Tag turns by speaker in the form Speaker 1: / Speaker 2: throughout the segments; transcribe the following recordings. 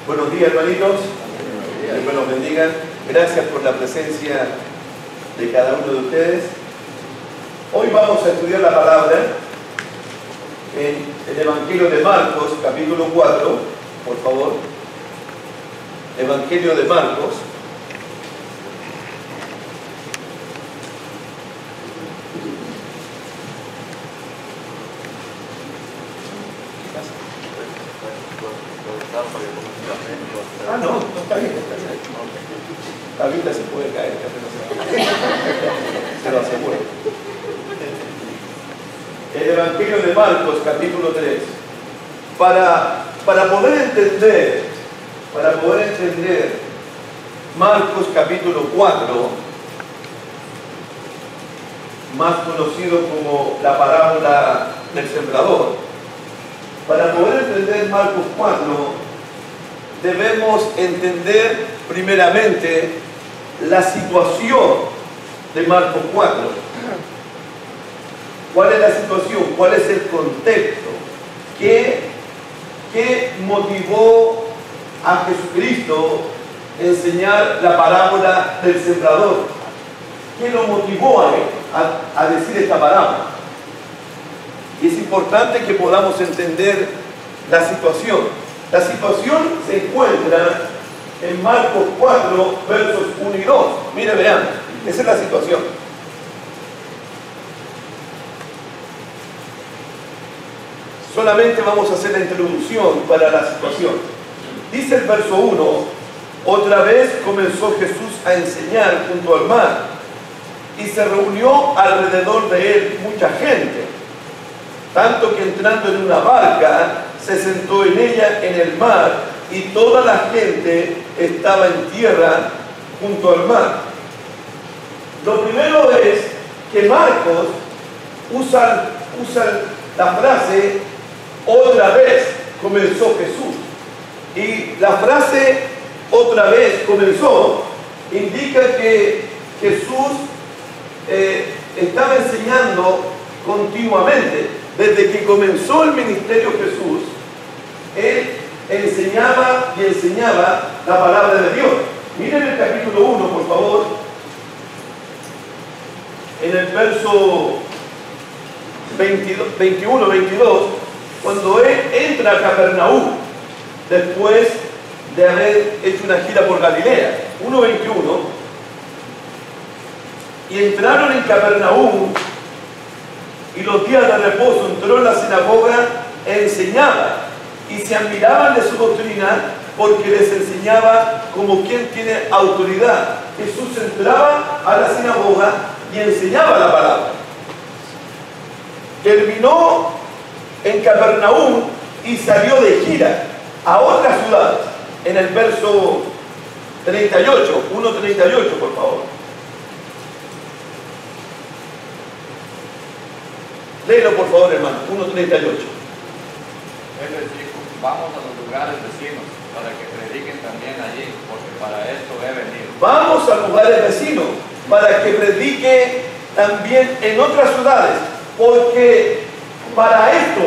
Speaker 1: Buenos días, hermanitos. Dios me los bendiga. Gracias por la presencia de cada uno de ustedes. Hoy vamos a estudiar la palabra en el Evangelio de Marcos, capítulo 4, por favor. Evangelio de Marcos. Ah, no, está bien, está bien. La Biblia se puede caer, se lo aseguro. El Evangelio de Marcos, capítulo 3. Para poder entender Marcos, capítulo 4, más conocido como la parábola del sembrador, para poder entender Marcos 4, debemos entender primeramente la situación de Marcos 4. ¿Cuál es la situación? ¿Cuál es el contexto? ¿Qué motivó a Jesucristo a enseñar la parábola del sembrador? ¿Qué lo motivó a él a decir esta parábola? Y es importante que podamos entender la situación. La situación se encuentra en Marcos 4, versos 1 y 2. Mire, vean, esa es la situación. Solamente vamos a hacer la introducción para la situación. Dice el verso 1, otra vez comenzó Jesús a enseñar junto al mar, y se reunió alrededor de él mucha gente, tanto que entrando en una barca, se sentó en ella en el mar, y toda la gente estaba en tierra junto al mar. Lo primero es que Marcos usa la frase otra vez comenzó Jesús. Y la frase otra vez comenzó indica que Jesús estaba enseñando continuamente. Desde que comenzó el ministerio Jesús, Él enseñaba y enseñaba la palabra de Dios. Miren el capítulo 1, por favor. En el verso 21-22, cuando Él entra a Capernaum, después de haber hecho una gira por Galilea. 1:21. Y entraron en Capernaum, y los días de reposo entró en la sinagoga e enseñaba, y se admiraban de su doctrina, porque les enseñaba como quien tiene autoridad. Jesús entraba a la sinagoga y enseñaba la palabra. Terminó en Capernaum y salió de gira a otras ciudades. En el verso 38, 1:38, por favor. Léelo, por favor, hermano. 1:38.
Speaker 2: Él les dijo, vamos a los lugares vecinos para que prediquen también allí, porque para esto he venido. Vamos
Speaker 1: a lugares vecinos para que predique también en otras ciudades, porque para esto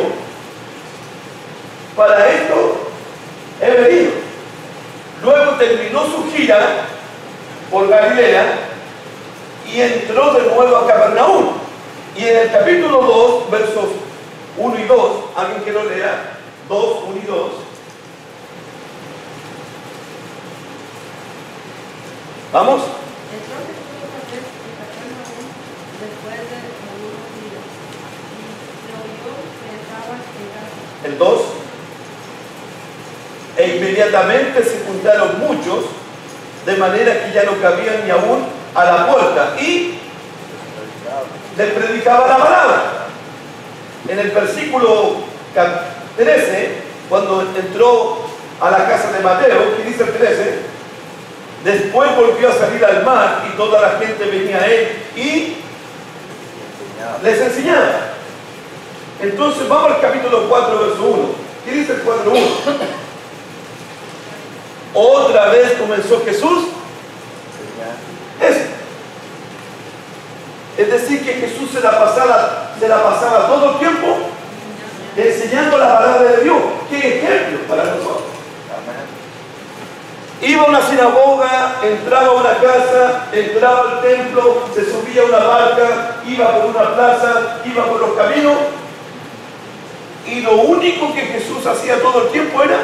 Speaker 1: he venido. Luego terminó su gira por Galilea y entró de nuevo a Capernaum. Y en el capítulo 2, versos 1 y 2, alguien que lo lea, 2, 1 y 2. ¿Vamos? El 2. E inmediatamente se juntaron muchos, de manera que ya no cabían ni aún a la puerta, y les predicaba la palabra. En el versículo 13, cuando entró a la casa de Mateo, que dice el 13, después volvió a salir al mar, y toda la gente venía a él y les enseñaba. Entonces vamos al capítulo 4, verso 1. ¿Qué dice el 4:1? Otra vez comenzó Jesús. Eso. Es decir, que Jesús se la pasaba todo el tiempo enseñando la palabra de Dios. ¿Qué ejemplo para nosotros? Iba a una sinagoga, entraba a una casa, entraba al templo, se subía a una barca, iba por una plaza, iba por los caminos. Y lo único que Jesús hacía todo el tiempo era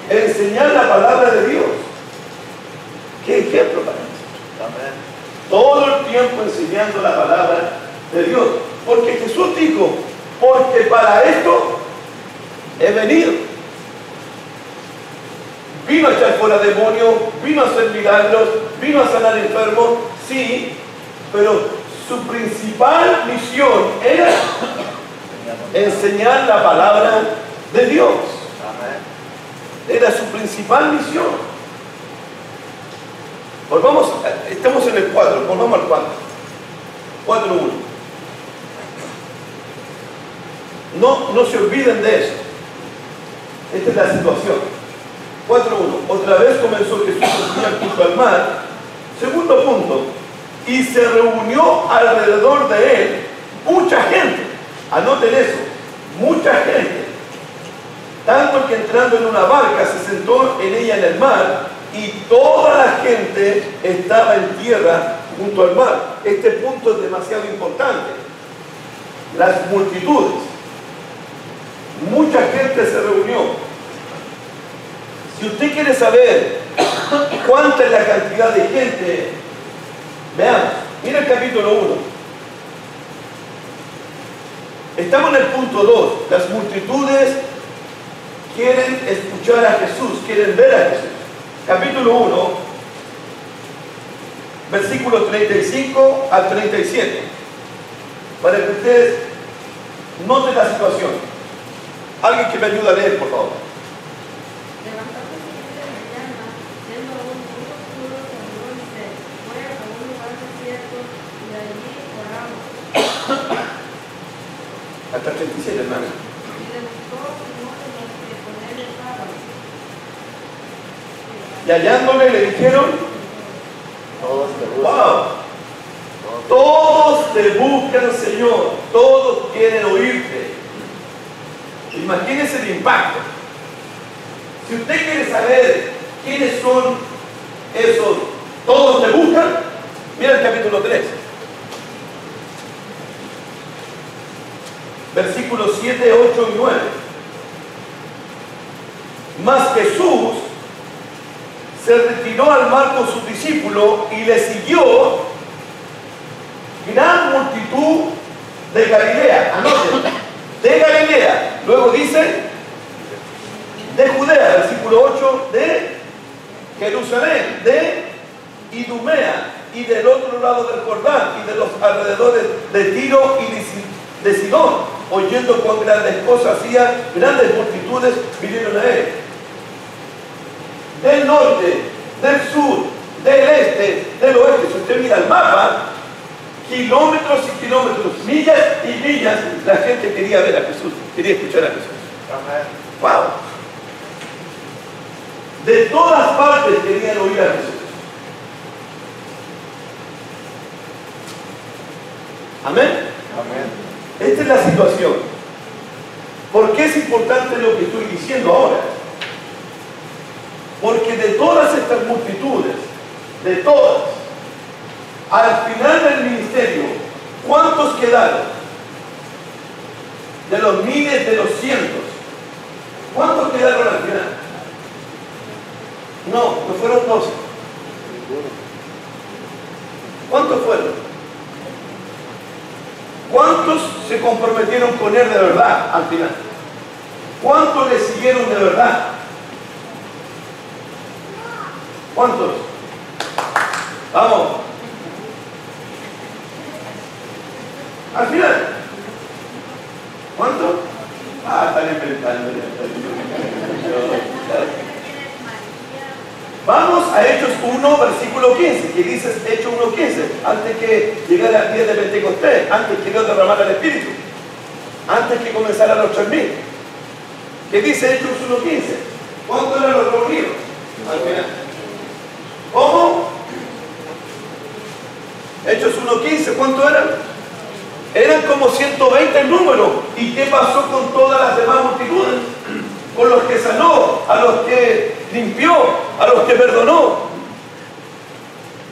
Speaker 1: enseñar la palabra de Dios. ¿Qué ejemplo para nosotros? Todo el tiempo enseñando la palabra de Dios. Porque Jesús dijo, porque para esto he venido. Vino a echar fuera demonios, vino a hacer milagros, vino a sanar enfermos, sí, pero su principal misión era enseñar la palabra de Dios. Era su principal misión. Volvamos, estamos en el 4, volvamos al 4. 4.1. No se olviden de eso. Esta es la situación. 4.1. Otra vez comenzó Jesús a enseñar junto al mar. Segundo punto. Y se reunió alrededor de él mucha gente. Anoten eso. Mucha gente. Tanto que entrando en una barca se sentó en ella en el mar y toda la gente estaba en tierra junto al mar. Este punto es demasiado importante. Las multitudes. Mucha gente se reunió. Si usted quiere saber cuánta es la cantidad de gente, veamos, mira el capítulo 1. Estamos en el punto 2. Las multitudes quieren escuchar a Jesús, quieren ver a Jesús. Capítulo 1, versículos 35 al 37. Para que ustedes noten la situación. Alguien que me ayude a leer, por favor. Hasta el 37, hermano. Y hallándole le dijeron, wow, todos te buscan, Señor, todos quieren oírte. Imagínense el impacto. Si usted quiere saber quiénes son esos, todos te buscan, mira el capítulo 3. Versículos 7, 8 y 9. Mas Jesús se retiró al mar con sus discípulos y le siguió gran multitud de Galilea. Anoten, de Galilea. Luego dice, de Judea, versículo 8, de Jerusalén, de Idumea y del otro lado del Jordán y de los alrededores de Tiro y de Sidón. Oyendo cuán grandes cosas hacía, grandes multitudes vinieron a él. Del norte, del sur, del este, del oeste. Si usted mira el mapa, kilómetros y kilómetros, millas y millas, la gente quería ver a Jesús, quería escuchar a Jesús. ¡Wow! De todas partes querían oír a Jesús. ¿Amén? Amén. Esta es la situación. ¿Por qué es importante lo que estoy diciendo ahora? Porque de todas estas multitudes, de todas, al final del ministerio, ¿cuántos quedaron? De los miles, de los cientos. ¿Cuántos quedaron al final? No fueron 12. ¿Cuántos fueron? ¿Cuántos se comprometieron con él de verdad al final? ¿Cuántos le siguieron de verdad? ¿Cuántos? Vamos. Al final. ¿Cuántos? Están inventando. Vamos a Hechos 1, versículo 15, que dice Hechos 1, 15, antes que llegara el día de Pentecostés, antes que Dios derramara el Espíritu, antes que comenzaran los 3.000. ¿Qué dice Hechos 1, 15? ¿Cuántos eran los reunidos? Al final. ¿Cómo? Hechos 1, 15, ¿cuántos eran? Eran como 120 en número. ¿Y qué pasó con todas las demás multitudes? Con los que sanó, a los que limpió, a los que perdonó.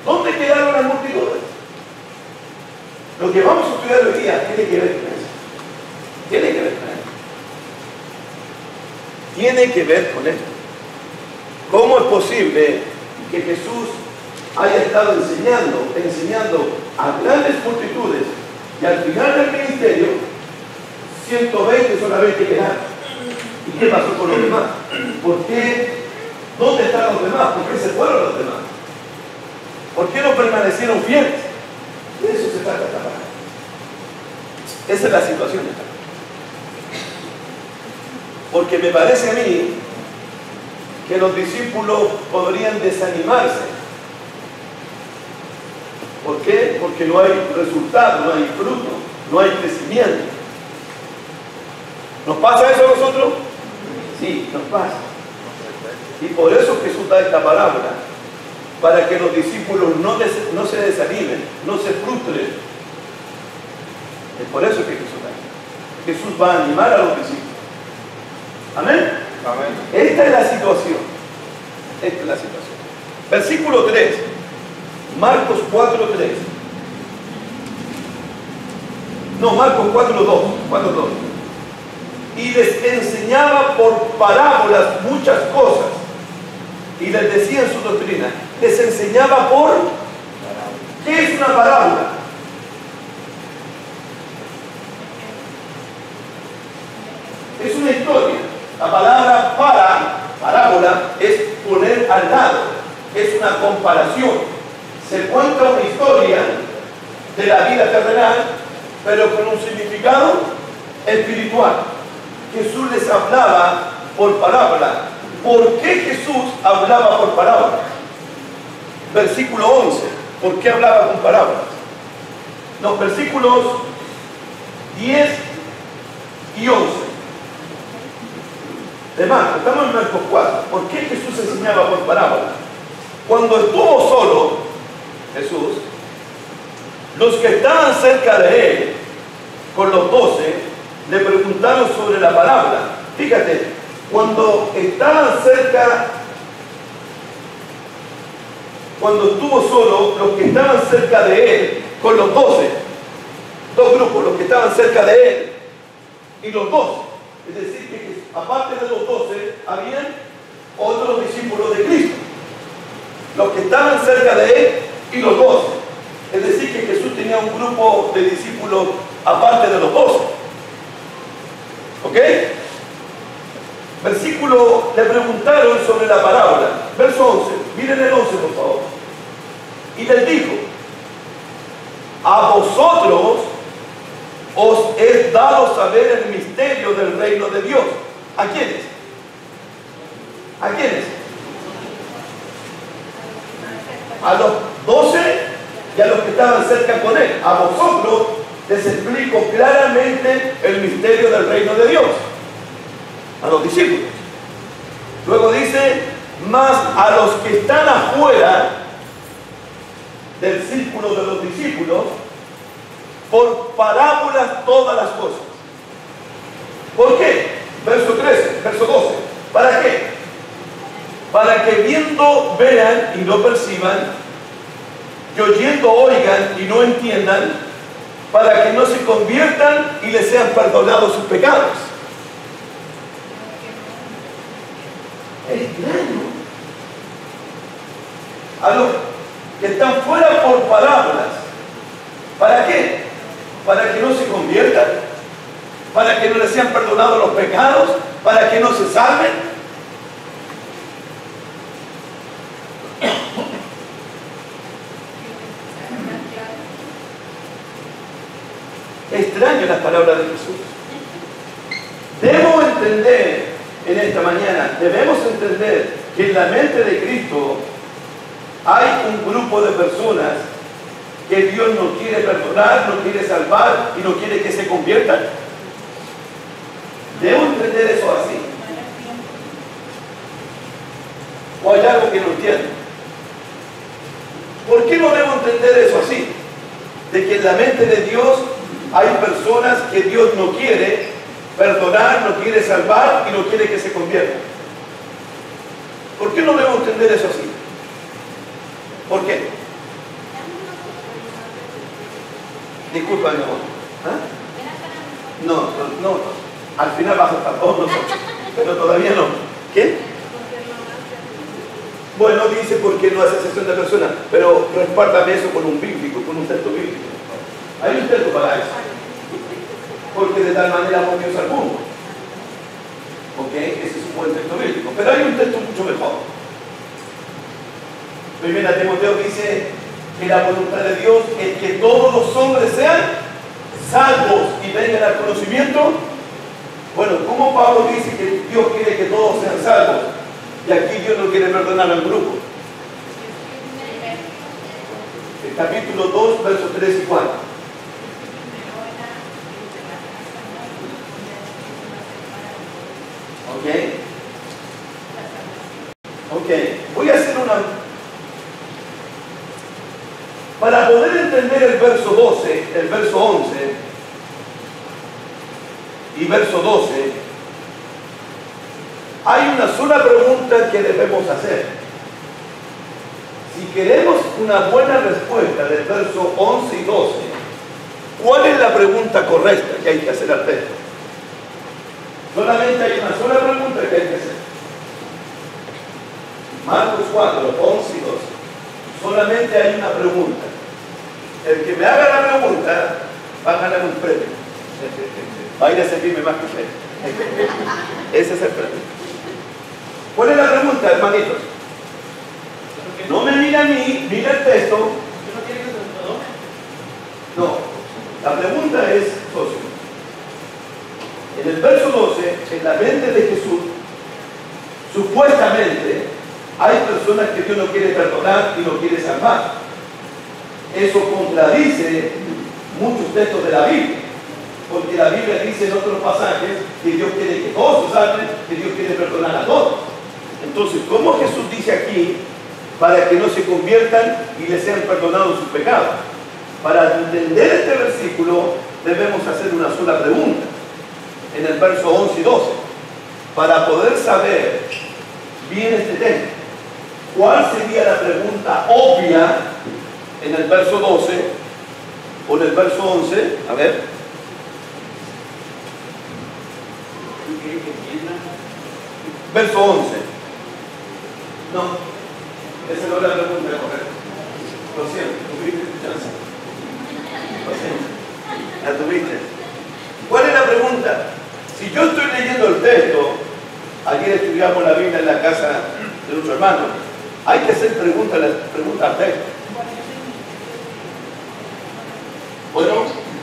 Speaker 1: ¿Dónde quedaron las multitudes? Lo que vamos a estudiar hoy día tiene que ver con eso. Tiene que ver con eso. Tiene que ver con esto. ¿Cómo es posible que Jesús haya estado enseñando a grandes multitudes y al final del ministerio 120 solamente quedaron? ¿Y qué pasó con los demás? ¿Por qué? ¿Dónde están los demás? ¿Por qué se fueron los demás? ¿Por qué no permanecieron fieles? De eso se trata esta palabra. Esa es la situación de esta palabra. Porque me parece a mí que los discípulos podrían desanimarse. ¿Por qué? Porque no hay resultado, no hay fruto, no hay crecimiento. ¿Nos pasa eso a nosotros? Sí, nos pasa. Y por eso Jesús da esta parábola, para que los discípulos no se desanimen, no se frustren. Es por eso que Jesús da. Jesús va a animar a los discípulos. ¿Amén?
Speaker 2: Amén.
Speaker 1: Esta es la situación. Esta es la situación. Versículo 3. Marcos 4:3. No, Marcos 4:2. Y les enseñaba por parábolas muchas cosas. Y les decía en su doctrina. Les enseñaba por... ¿Qué es una parábola? Es una historia. La palabra parábola es poner al lado, es una comparación. Se cuenta una historia de la vida terrenal, pero con un significado espiritual. Jesús les hablaba por parábola. ¿Por qué Jesús hablaba por parábola? Versículo 11. ¿Por qué hablaba con parábolas? Los versículos 10 y 11. De Marcos, estamos en Marcos 4. ¿Por qué Jesús enseñaba por parábola? Cuando estuvo solo Jesús, los que estaban cerca de él, con los 12, le preguntaron sobre la parábola. Fíjate, cuando estaban cerca, cuando estuvo solo, los que estaban cerca de él, con los 12, dos grupos, los que estaban cerca de él y los 12. Es decir, que aparte de los 12, habían otros discípulos de Cristo. Los que estaban cerca de él y los 12. Es decir, que Jesús tenía un grupo de discípulos aparte de los 12. ¿Ok? Le preguntaron sobre la parábola. Verso 11. Miren el 11, por favor. Y les dijo: a vosotros os es dado saber el misterio del reino de Dios. ¿A quiénes? ¿A quiénes? A los 12 y a los que estaban cerca con él. A vosotros les explico claramente el misterio del reino de Dios. A los discípulos. Luego dice: más a los que están afuera del círculo de los discípulos, por parábolas todas las cosas. ¿Por qué? Verso 13, verso 12. ¿Para qué? Para que viendo vean y no perciban, y oyendo oigan y no entiendan, para que no se conviertan y les sean perdonados sus pecados. Es extraño. A los que están fuera por parábolas. ¿Para qué? Para que no se conviertan, para que no les sean perdonados los pecados, para que no se salven. Extraño las palabras de Jesús. Debo entender en esta mañana, debemos entender que en la mente de Cristo hay un grupo de personas que Dios no quiere perdonar, no quiere salvar y no quiere que se conviertan. Debo entender eso así. ¿O hay algo que no entiendo? ¿Por qué no debo entender eso así? De que en la mente de Dios hay personas que Dios no quiere perdonar, no quiere salvar y no quiere que se conviertan. ¿Por qué no debemos entender eso así? ¿Por qué? Disculpa, mi amor. ¿Ah? No. Al final vas a estar todos nosotros, pero todavía no. ¿Qué? Bueno, dice porque no hace excepción de personas, pero respártame eso con un bíblico, con un texto bíblico. Hay un texto para eso. Porque de tal manera amó Dios al mundo. ¿Ok? Ese es un buen texto bíblico. Pero hay un texto mucho mejor. Primera Timoteo dice que la voluntad de Dios es que todos los hombres sean salvos y vengan al conocimiento. Bueno, ¿cómo Pablo dice que Dios quiere que todos sean salvos? Y aquí Dios no quiere perdonar al grupo. El capítulo 2, versos 3 y 4. Ok. Voy a hacer una... Para poder entender el verso 12, el verso 11 y verso 12, hay una sola pregunta que debemos hacer. Si queremos una buena respuesta del verso 11 y 12, ¿cuál es la pregunta correcta que hay que hacer al texto? Solamente hay una sola pregunta que hay que hacer. Marcos 4, 11 y 12. Solamente hay una pregunta. El que me haga la pregunta va a ganar un premio. Va a ir a servirme más café. Ese es el premio. ¿Cuál es la pregunta, hermanitos? No me mira a mí, mira el texto. No. La pregunta es, socio. En el verso 12, en la mente de Jesús, supuestamente hay personas que Dios no quiere perdonar y no quiere salvar. Eso contradice muchos textos de la Biblia, porque la Biblia dice en otros pasajes que Dios quiere que todos se salven, que Dios quiere perdonar a todos. Entonces, ¿cómo Jesús dice aquí para que no se conviertan y les sean perdonados sus pecados? Para entender este versículo debemos hacer una sola pregunta en el verso 11 y 12 para poder saber bien este tema. ¿Cuál sería la pregunta obvia en el verso 12 o en el verso 11? A ver. Verso 11. No, esa no es la pregunta correcta. Lo siento, tuviste tu chance. Lo siento. La tuviste. ¿Cuál es la pregunta? Si yo estoy leyendo el texto, ayer estudiamos la Biblia en la casa de nuestro hermano, hay que hacer preguntas al texto. Bueno,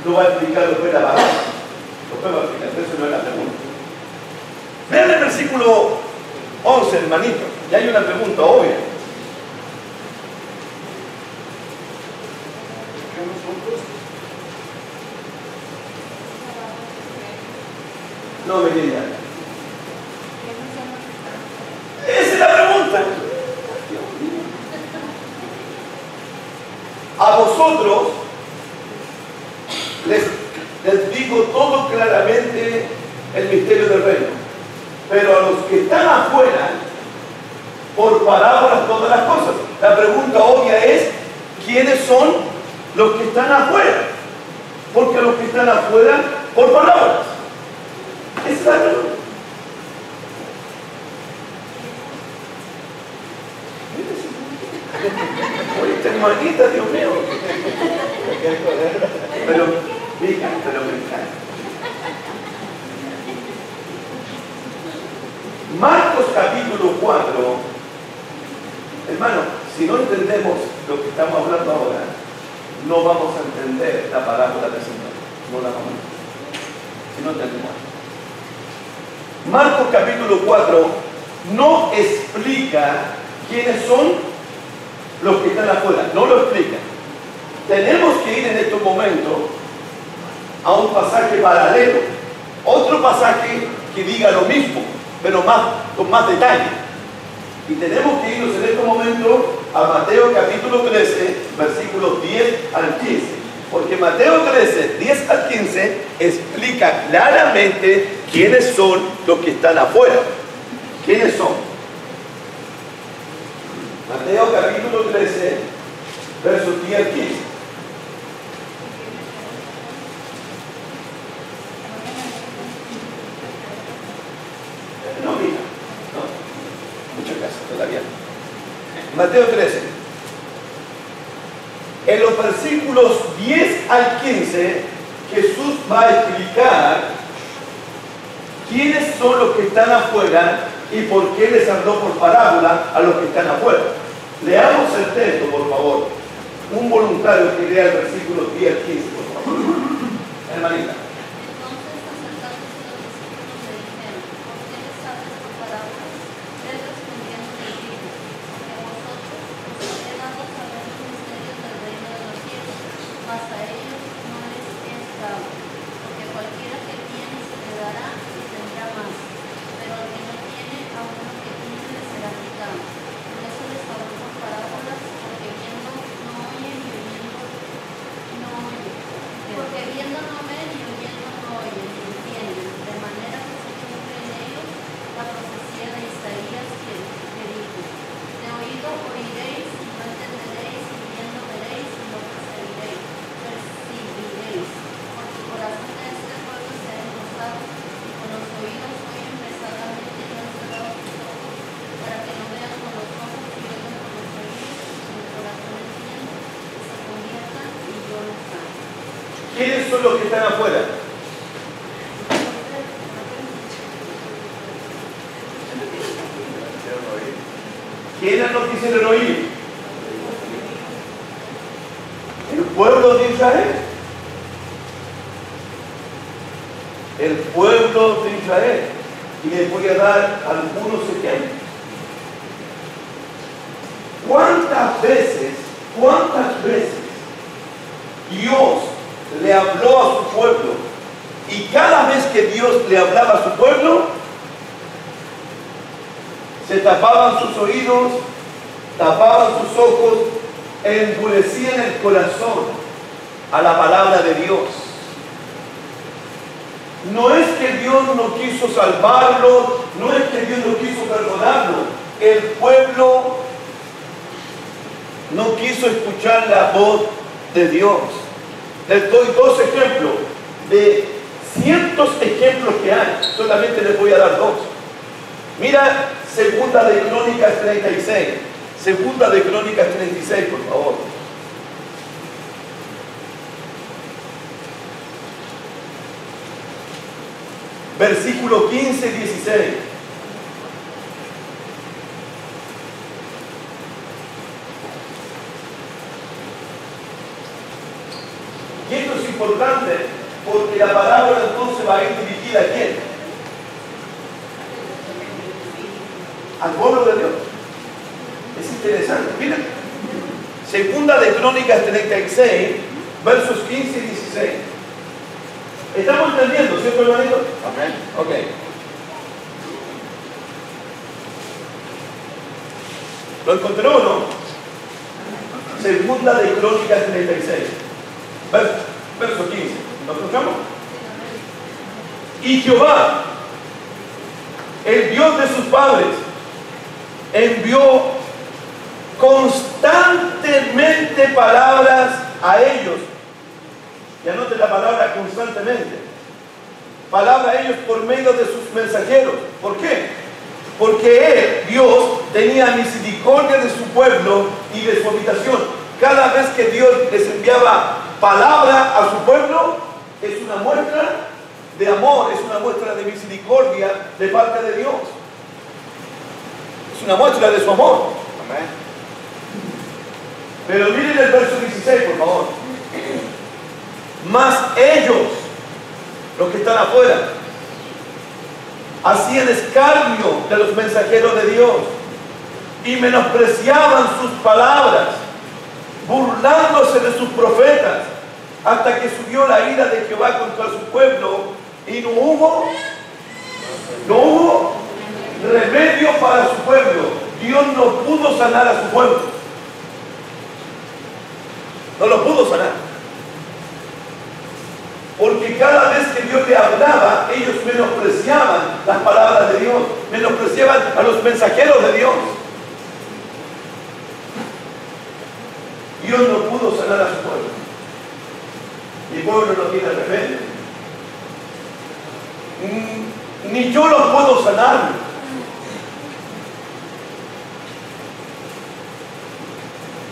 Speaker 1: lo va a explicar después la palabra. Después va a explicar, eso no es la pregunta. Vean el versículo 11, hermanito, y hay una pregunta obvia. No me digan. Esa es la pregunta. A vosotros les digo todo claramente el misterio del reino, pero a los que están afuera, por parábolas todas las cosas. La pregunta obvia es, ¿quiénes son los que están afuera? Porque los que están afuera, por parábolas. Esa es la pregunta. Oye, esta hermanita, Dios mío. Pero me encanta. Marcos capítulo 4. Hermano, si no entendemos lo que estamos hablando ahora, no vamos a entender la parábola del Señor. No la vamos a entender. Si no entendemos. Marcos capítulo 4 no explica quiénes son los que están afuera, no lo explica. Tenemos que ir en estos momentos a un pasaje paralelo, otro pasaje que diga lo mismo, pero con más detalle. Y tenemos que irnos en estos momentos a Mateo capítulo 13, versículos 10 al 15. Porque Mateo 13, 10 al 15 explica claramente quiénes son los que están afuera. ¿Quiénes son? Mateo capítulo 13, versos 10 al 15. No, mira, no, mucho caso todavía. Mateo 13. En los versículos 10 al 15, Jesús va a explicar quiénes son los que están afuera y por qué les habló por parábola a los que están afuera. Leamos el texto, por favor. Un voluntario que lea el versículo 10 al 15, por favor. Hermanita. ¿Quiénes son los que están afuera? ¿Quiénes no quisieron oír? El pueblo de Israel. El pueblo de Israel. Y les voy a dar algunos ejemplos. ¿Cuántas veces Dios le habló a su pueblo? Y cada vez que Dios le hablaba a su pueblo, se tapaban sus oídos, tapaban sus ojos, endurecían el corazón a la palabra de Dios. No es que Dios no quiso salvarlo, no es que Dios no quiso perdonarlo. El pueblo no quiso escuchar la voz de Dios. Les doy dos ejemplos de cientos ejemplos que hay. Solamente les voy a dar dos. Mira, Segunda de Crónicas 36. Segunda de Crónicas 36, por favor. Versículo 15 y 16. Y esto es importante porque la palabra entonces va a ir dirigida ¿a quién? Al pueblo de Dios. Es interesante. Miren, Segunda de Crónicas 36, versos 15 y 16. ¿Estamos entendiendo, cierto, hermanito?
Speaker 2: Amén.
Speaker 1: Ok. ¿Lo encontró o no? Segunda de Crónicas 36. Verso 15. ¿Lo escuchamos? Y Jehová, el Dios de sus padres, envió constantemente palabras a ellos. Y anote la palabra constantemente. Palabra a ellos por medio de sus mensajeros. ¿Por qué? Porque Él, Dios, tenía misericordia de su pueblo y de su habitación. Cada vez que Dios les enviaba palabra a su pueblo, es una muestra de amor, es una muestra de misericordia de parte de Dios. Es una muestra de su amor.
Speaker 2: Amén.
Speaker 1: Pero miren el verso 16, por favor. Mas ellos, los que están afuera, hacían escarnio de los mensajeros de Dios y menospreciaban sus palabras, burlándose de sus profetas, hasta que subió la ira de Jehová contra su pueblo y no hubo remedio para su pueblo. Dios no pudo sanar a su pueblo. No lo pudo sanar. Porque cada vez que Dios le hablaba, ellos menospreciaban las palabras de Dios, menospreciaban a los mensajeros de Dios. pudo sanar a su pueblo. Mi pueblo no tiene remedio. Ni yo lo puedo sanar.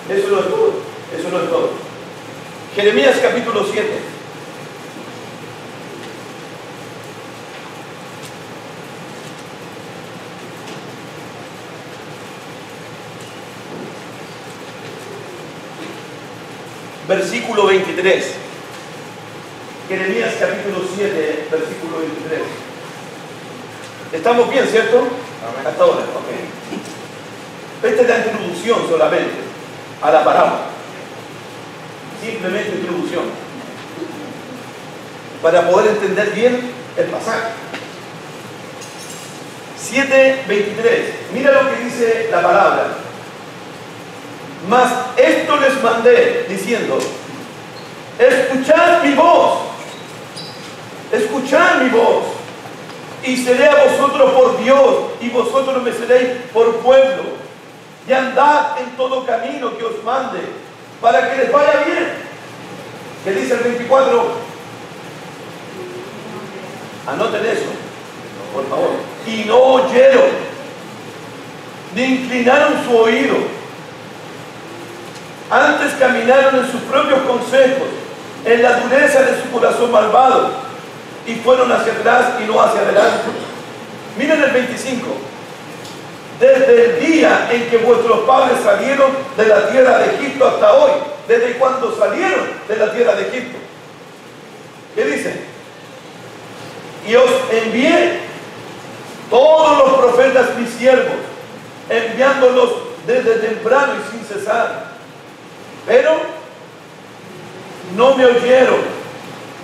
Speaker 1: Eso no es todo. Eso no es todo. Jeremías capítulo 7. Versículo 23. Jeremías capítulo 7, versículo 23. ¿Estamos bien, cierto?
Speaker 2: Amén.
Speaker 1: Hasta ahora, ok. Esta es la introducción solamente a la parábola. Simplemente introducción. Para poder entender bien el pasaje. 7:23. Mira lo que dice la palabra. Mas esto les mandé, diciendo: escuchad mi voz, escuchad mi voz, y seré a vosotros por Dios, y vosotros me seréis por pueblo, y andad en todo camino que os mande, para que les vaya bien. ¿Qué dice el 24? Anoten eso, por favor. Y no oyeron, ni inclinaron su oído. Antes caminaron en sus propios consejos, en la dureza de su corazón malvado, y fueron hacia atrás y no hacia adelante. Miren el 25. Desde el día en que vuestros padres salieron de la tierra de Egipto hasta hoy, desde cuando salieron de la tierra de Egipto. ¿Qué dice? Y os envié todos los profetas mis siervos, enviándolos desde temprano y sin cesar. Pero no me oyeron,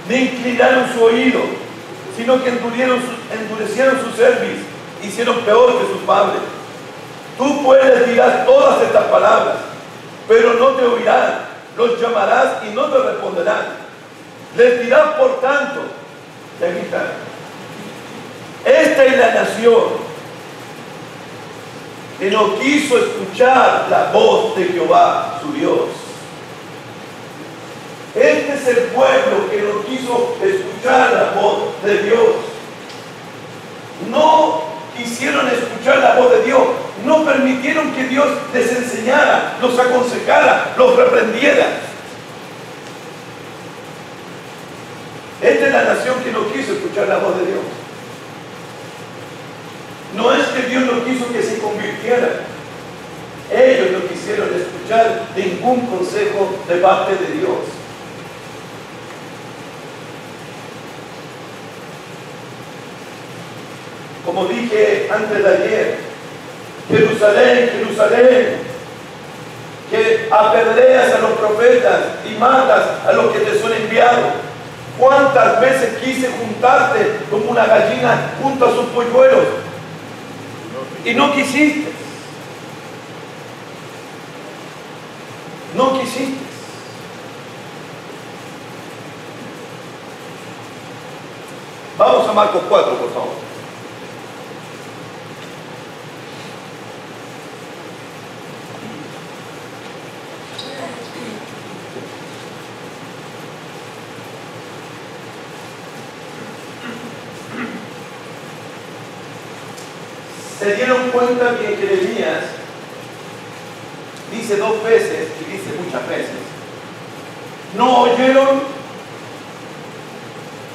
Speaker 1: ni inclinaron su oído, sino que endurecieron su cerviz, hicieron peor que sus padres. Tú pues les dirás todas estas palabras, pero no te oirán, los llamarás y no te responderán. Les dirás por tanto, y aquí está, esta es la nación que no quiso escuchar la voz de Jehová, su Dios. Este es el pueblo que no quiso escuchar la voz de Dios. No quisieron escuchar la voz de Dios. No permitieron que Dios les enseñara, los aconsejara, los reprendiera. Esta es la nación que no quiso escuchar la voz de Dios. No es que Dios no quiso que se convirtieran. Ellos no quisieron escuchar ningún consejo de parte de Dios. Como dije antes de ayer, Jerusalén, Jerusalén, que apedreas a los profetas y matas a los que te son enviados. ¿Cuántas veces quise juntarte como una gallina junto a sus polluelos? Y no quisiste. No quisiste. Vamos a Marcos 4, por favor. Se dieron cuenta que Jeremías dice 2 veces y dice muchas veces: no oyeron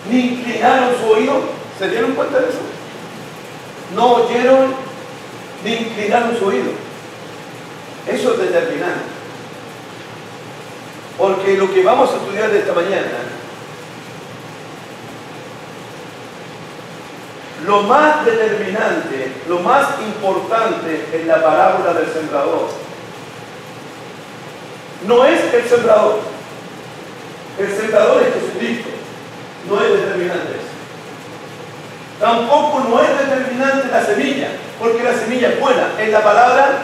Speaker 1: ni inclinaron su oído. ¿Se dieron cuenta de eso? No oyeron ni inclinaron su oído. Eso es determinante, porque lo que vamos a estudiar esta mañana, lo más determinante, lo más importante en la parábola del sembrador, no es el sembrador. El sembrador es Jesucristo, no es determinante eso. Tampoco no es determinante la semilla, porque la semilla es buena, es la palabra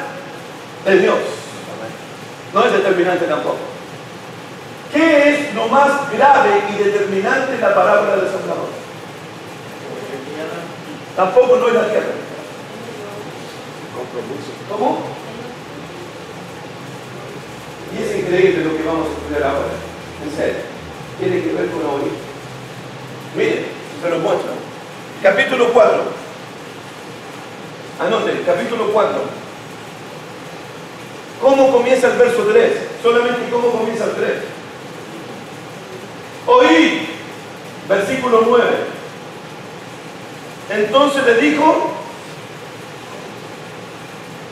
Speaker 1: de Dios. No es determinante tampoco. ¿Qué es lo más grave y determinante en la parábola del sembrador? Tampoco no es la tierra. ¿Cómo? Y es increíble lo que vamos a estudiar ahora. En serio. Tiene que ver con oír. Miren, se lo muestro. Capítulo 4. Anoten, capítulo 4. ¿Cómo comienza el verso 3? Solamente cómo comienza el 3. Oí, versículo 9. Entonces le dijo,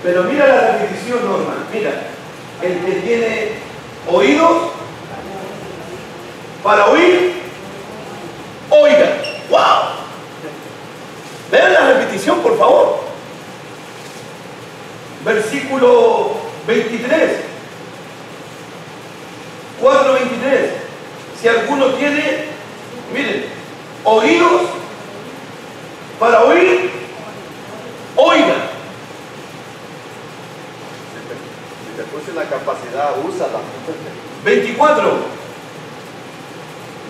Speaker 1: pero mira la repetición, Norma, mira, el que tiene oídos para oír, oiga. ¡Wow! Vean la repetición, por favor. Versículo 23. 4:23. Si alguno tiene, miren, oídos para oír, oiga.
Speaker 2: Si te puse la capacidad, úsala.
Speaker 1: 24.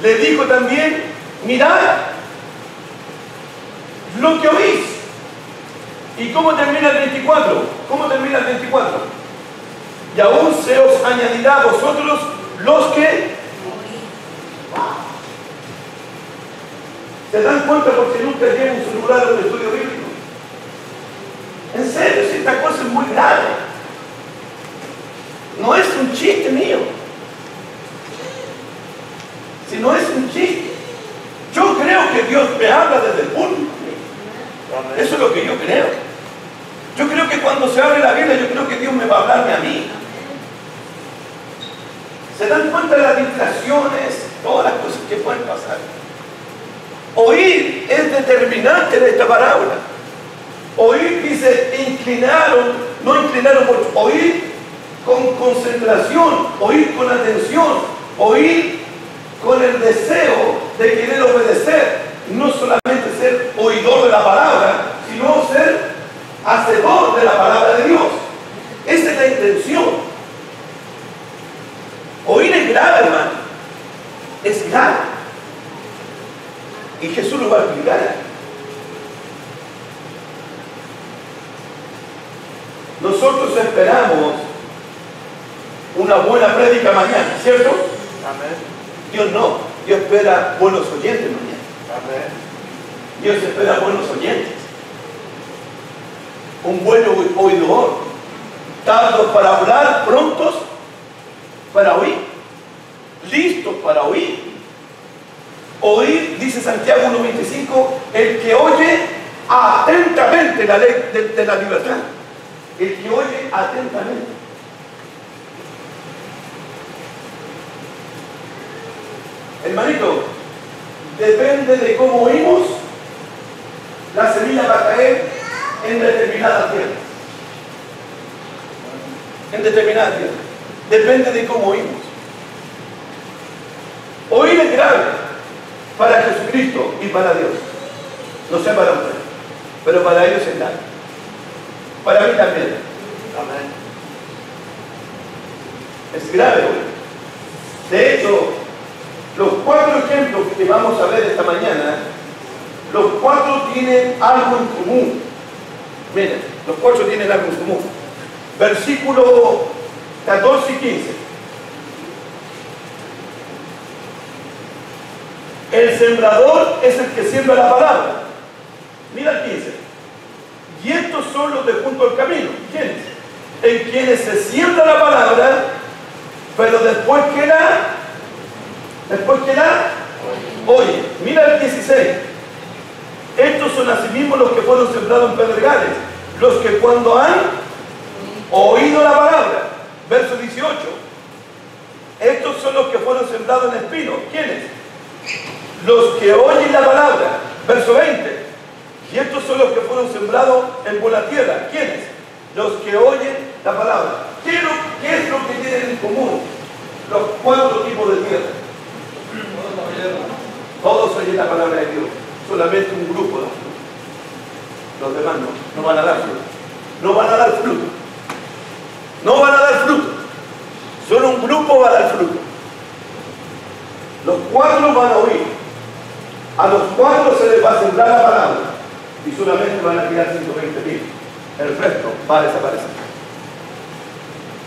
Speaker 1: Le dijo también, mirad lo que oís. ¿Y cómo termina el 24? ¿Cómo termina el 24? Y aún se os añadirá a vosotros los que... ¿Se dan cuenta porque nunca llevan un celular a un estudio bíblico? En serio, si esta cosa es muy grave. No es un chiste mío. Si no es un chiste. Yo creo que Dios me habla desde el púlpito. Eso es lo que yo creo. Yo creo que cuando se abre la Biblia, yo creo que Dios me va a hablarme a mí. ¿Se dan cuenta de las distracciones? Todas las cosas que pueden pasar. Oír es determinante de esta parábola. Oír dice, inclinaron, no inclinaron mucho. Oír con concentración, oír con atención, oír con el deseo de querer obedecer. No solamente ser oidor de la palabra, sino ser hacedor de la palabra de Dios. Esa es la intención. Oír es grave, hermano. Es grave. Y Jesús lo va a explicar. Nosotros esperamos una buena prédica mañana, ¿cierto?
Speaker 2: Amén.
Speaker 1: Dios no. Dios espera buenos oyentes mañana.
Speaker 2: Amén.
Speaker 1: Dios espera buenos oyentes. Un buen oidor. Tardos para hablar, prontos para oír. Listos para oír. Oír, dice Santiago 1:25, el que oye atentamente la ley de la libertad. El que oye atentamente. Hermanito, depende de cómo oímos, la semilla va a caer en determinada tierra. En determinada tierra. Depende de cómo oímos. Oír es grave para Jesucristo y para Dios. No sé para usted, pero para ellos es grave. Para mí también.
Speaker 2: Amén.
Speaker 1: Es grave oír. De hecho, los 4 ejemplos que vamos a ver esta mañana, los 4 tienen algo en común. Miren, los 4 tienen algo en común. Versículo 14 y 15. El sembrador es el que siembra la palabra. Mira el 15. Y estos son los de junto al camino. ¿Quiénes? En quienes se siembra la palabra, pero después queda. Después queda. Oye, mira el 16. Estos son asimismo los que fueron sembrados en pedregales, los que cuando han oído la palabra, verso 18. Estos son los que fueron sembrados en espinos. ¿Quiénes? Los que oyen la palabra, verso 20. Y estos son los que fueron sembrados en buena tierra. ¿Quiénes? Los que oyen la palabra. ¿Qué es lo que tienen en común los 4 tipos de tierra? Todos oyen la palabra de Dios. Solamente un grupo da fruto. Los demás no van a dar fruto. No van a dar fruto. No van a dar fruto. Solo un grupo va a dar fruto. Los 4 van a oír. A los 4 se les va a sembrar la palabra. Y solamente van a quedar 120.000. El resto va a desaparecer.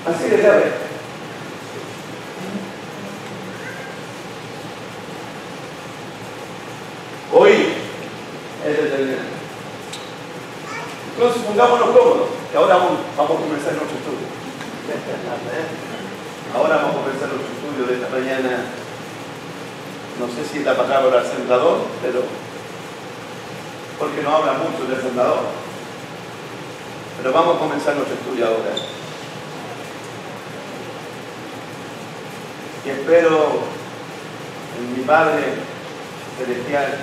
Speaker 1: Así de grave. Vamos a comenzar nuestro estudio. Ahora vamos a comenzar nuestro estudio de esta mañana. No sé si es la palabra sembrador, pero porque no habla mucho del sembrador. Pero vamos a comenzar nuestro estudio ahora. Y espero en mi Padre Celestial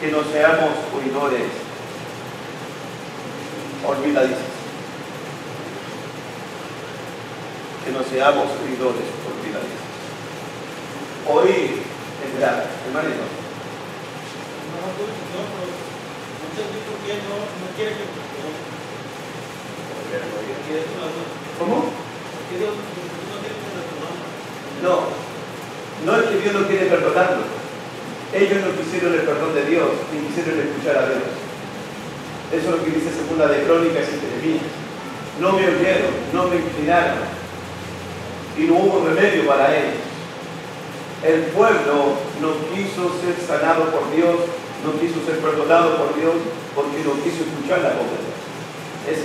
Speaker 1: que no seamos oidores olvidadizos. Que no seamos oidores olvidadizos. Oír es grave, hermanito. ¿Cómo? No es que Dios no quiere perdonarlo. Ellos no quisieron el perdón de Dios, ni quisieron escuchar a Dios. Eso es lo que dice Segunda de Crónicas y Jeremías. No me oyeron, no me inclinaron, y no hubo remedio para ellos. El pueblo no quiso ser sanado por Dios, no quiso ser perdonado por Dios, porque no quiso escuchar la voz de Dios.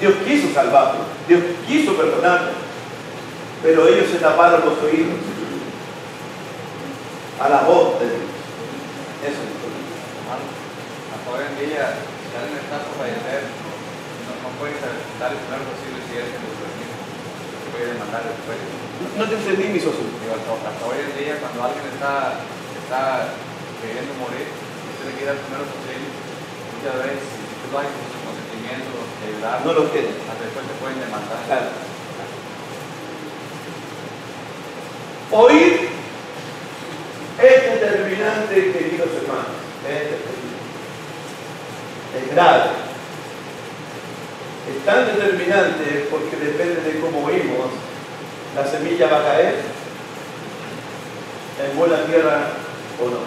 Speaker 1: Dios quiso salvarlo, Dios quiso perdonarlo, pero ellos se taparon los oídos a la voz de Dios. Eso es lo que
Speaker 2: hasta hoy en día, si alguien está por fallecer, no puede dar el primer posible si es que lo permite. Se puede demandar después.
Speaker 1: No te entendí, mi socio.
Speaker 2: Hasta hoy en día, cuando alguien está queriendo morir, usted le quiere dar el primero posible. Muchas veces, si tú lo haces con su consentimiento, de ayudar,
Speaker 1: no lo quiere.
Speaker 2: Hasta después te pueden demandar.
Speaker 1: Claro. Oír es determinante, queridos hermanos. Es grave. Es tan determinante porque depende de cómo oímos. La semilla va a caer en buena tierra o no.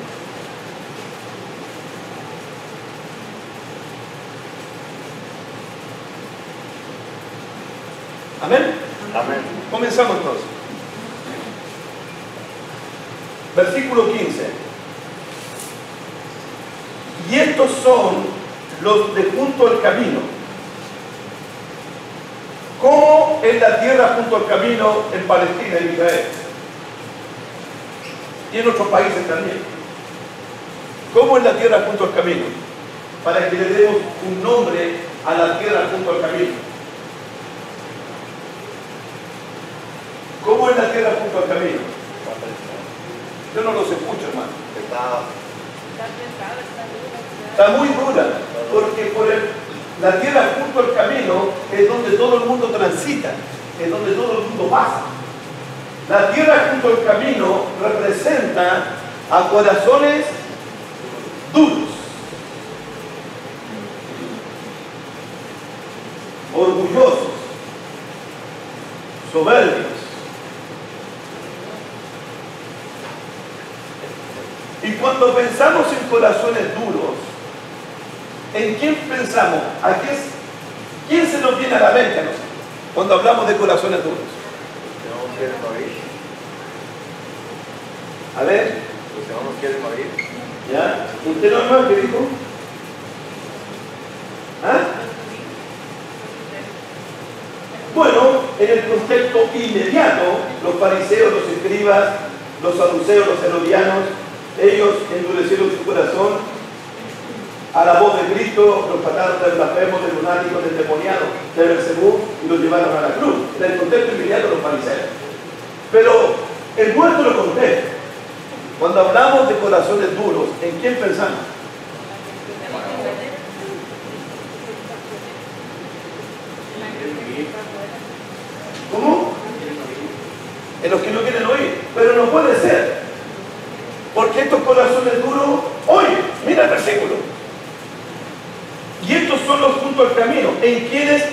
Speaker 1: ¿Amén?
Speaker 2: Amén.
Speaker 1: Comenzamos entonces. Versículo 15. Y estos son los de junto al camino. Como en la tierra junto al camino en Palestina y Israel. Y en otros países también. Como en la tierra junto al camino. Para que le demos un nombre a la tierra junto al camino. ¿Cómo es la tierra junto al camino? Yo no los escucho, hermano. Está muy dura, porque la tierra junto al camino es donde todo el mundo transita, es donde todo el mundo pasa. La tierra junto al camino representa a corazones duros, orgullosos, soberbios. Y cuando pensamos en corazones duros, ¿en quién pensamos? ¿Quién se nos viene a la mente a nosotros cuando hablamos de corazones duros?
Speaker 2: No quieren oír.
Speaker 1: A ver.
Speaker 2: Los que no nos quieren oír.
Speaker 1: ¿Ya? ¿Usted no, hermano, qué dijo? ¿Ah? Bueno, en el contexto inmediato, los fariseos, los escribas, los saduceos, los herodianos, ellos endurecieron su corazón a la voz de Cristo, los trataron de blasfemos, de lunáticos, de endemoniados, de Beelzebú, y los llevaron a la cruz. En el contexto inmediato, los fariseos. Pero en nuestro contexto, cuando hablamos de corazones duros, ¿en quién pensamos? ¿Cómo? En los que no quieren oír. Pero no puede ser. Porque estos corazones duros, oye, mira el versículo. Y estos son los junto al camino, en quienes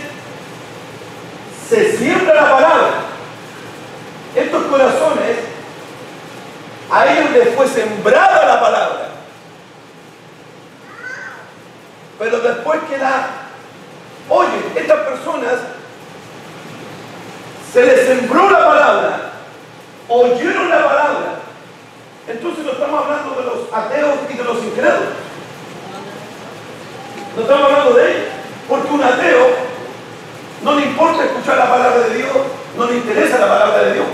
Speaker 1: se siembra la palabra. Estos corazones, a ellos les fue sembrada la palabra. Pero después oye, estas personas se les sembró la palabra, oyeron la palabra. Entonces no estamos hablando de los ateos y de los incrédulos. No estamos hablando de ellos. Porque un ateo no le importa escuchar la palabra de Dios, no le interesa la palabra de Dios.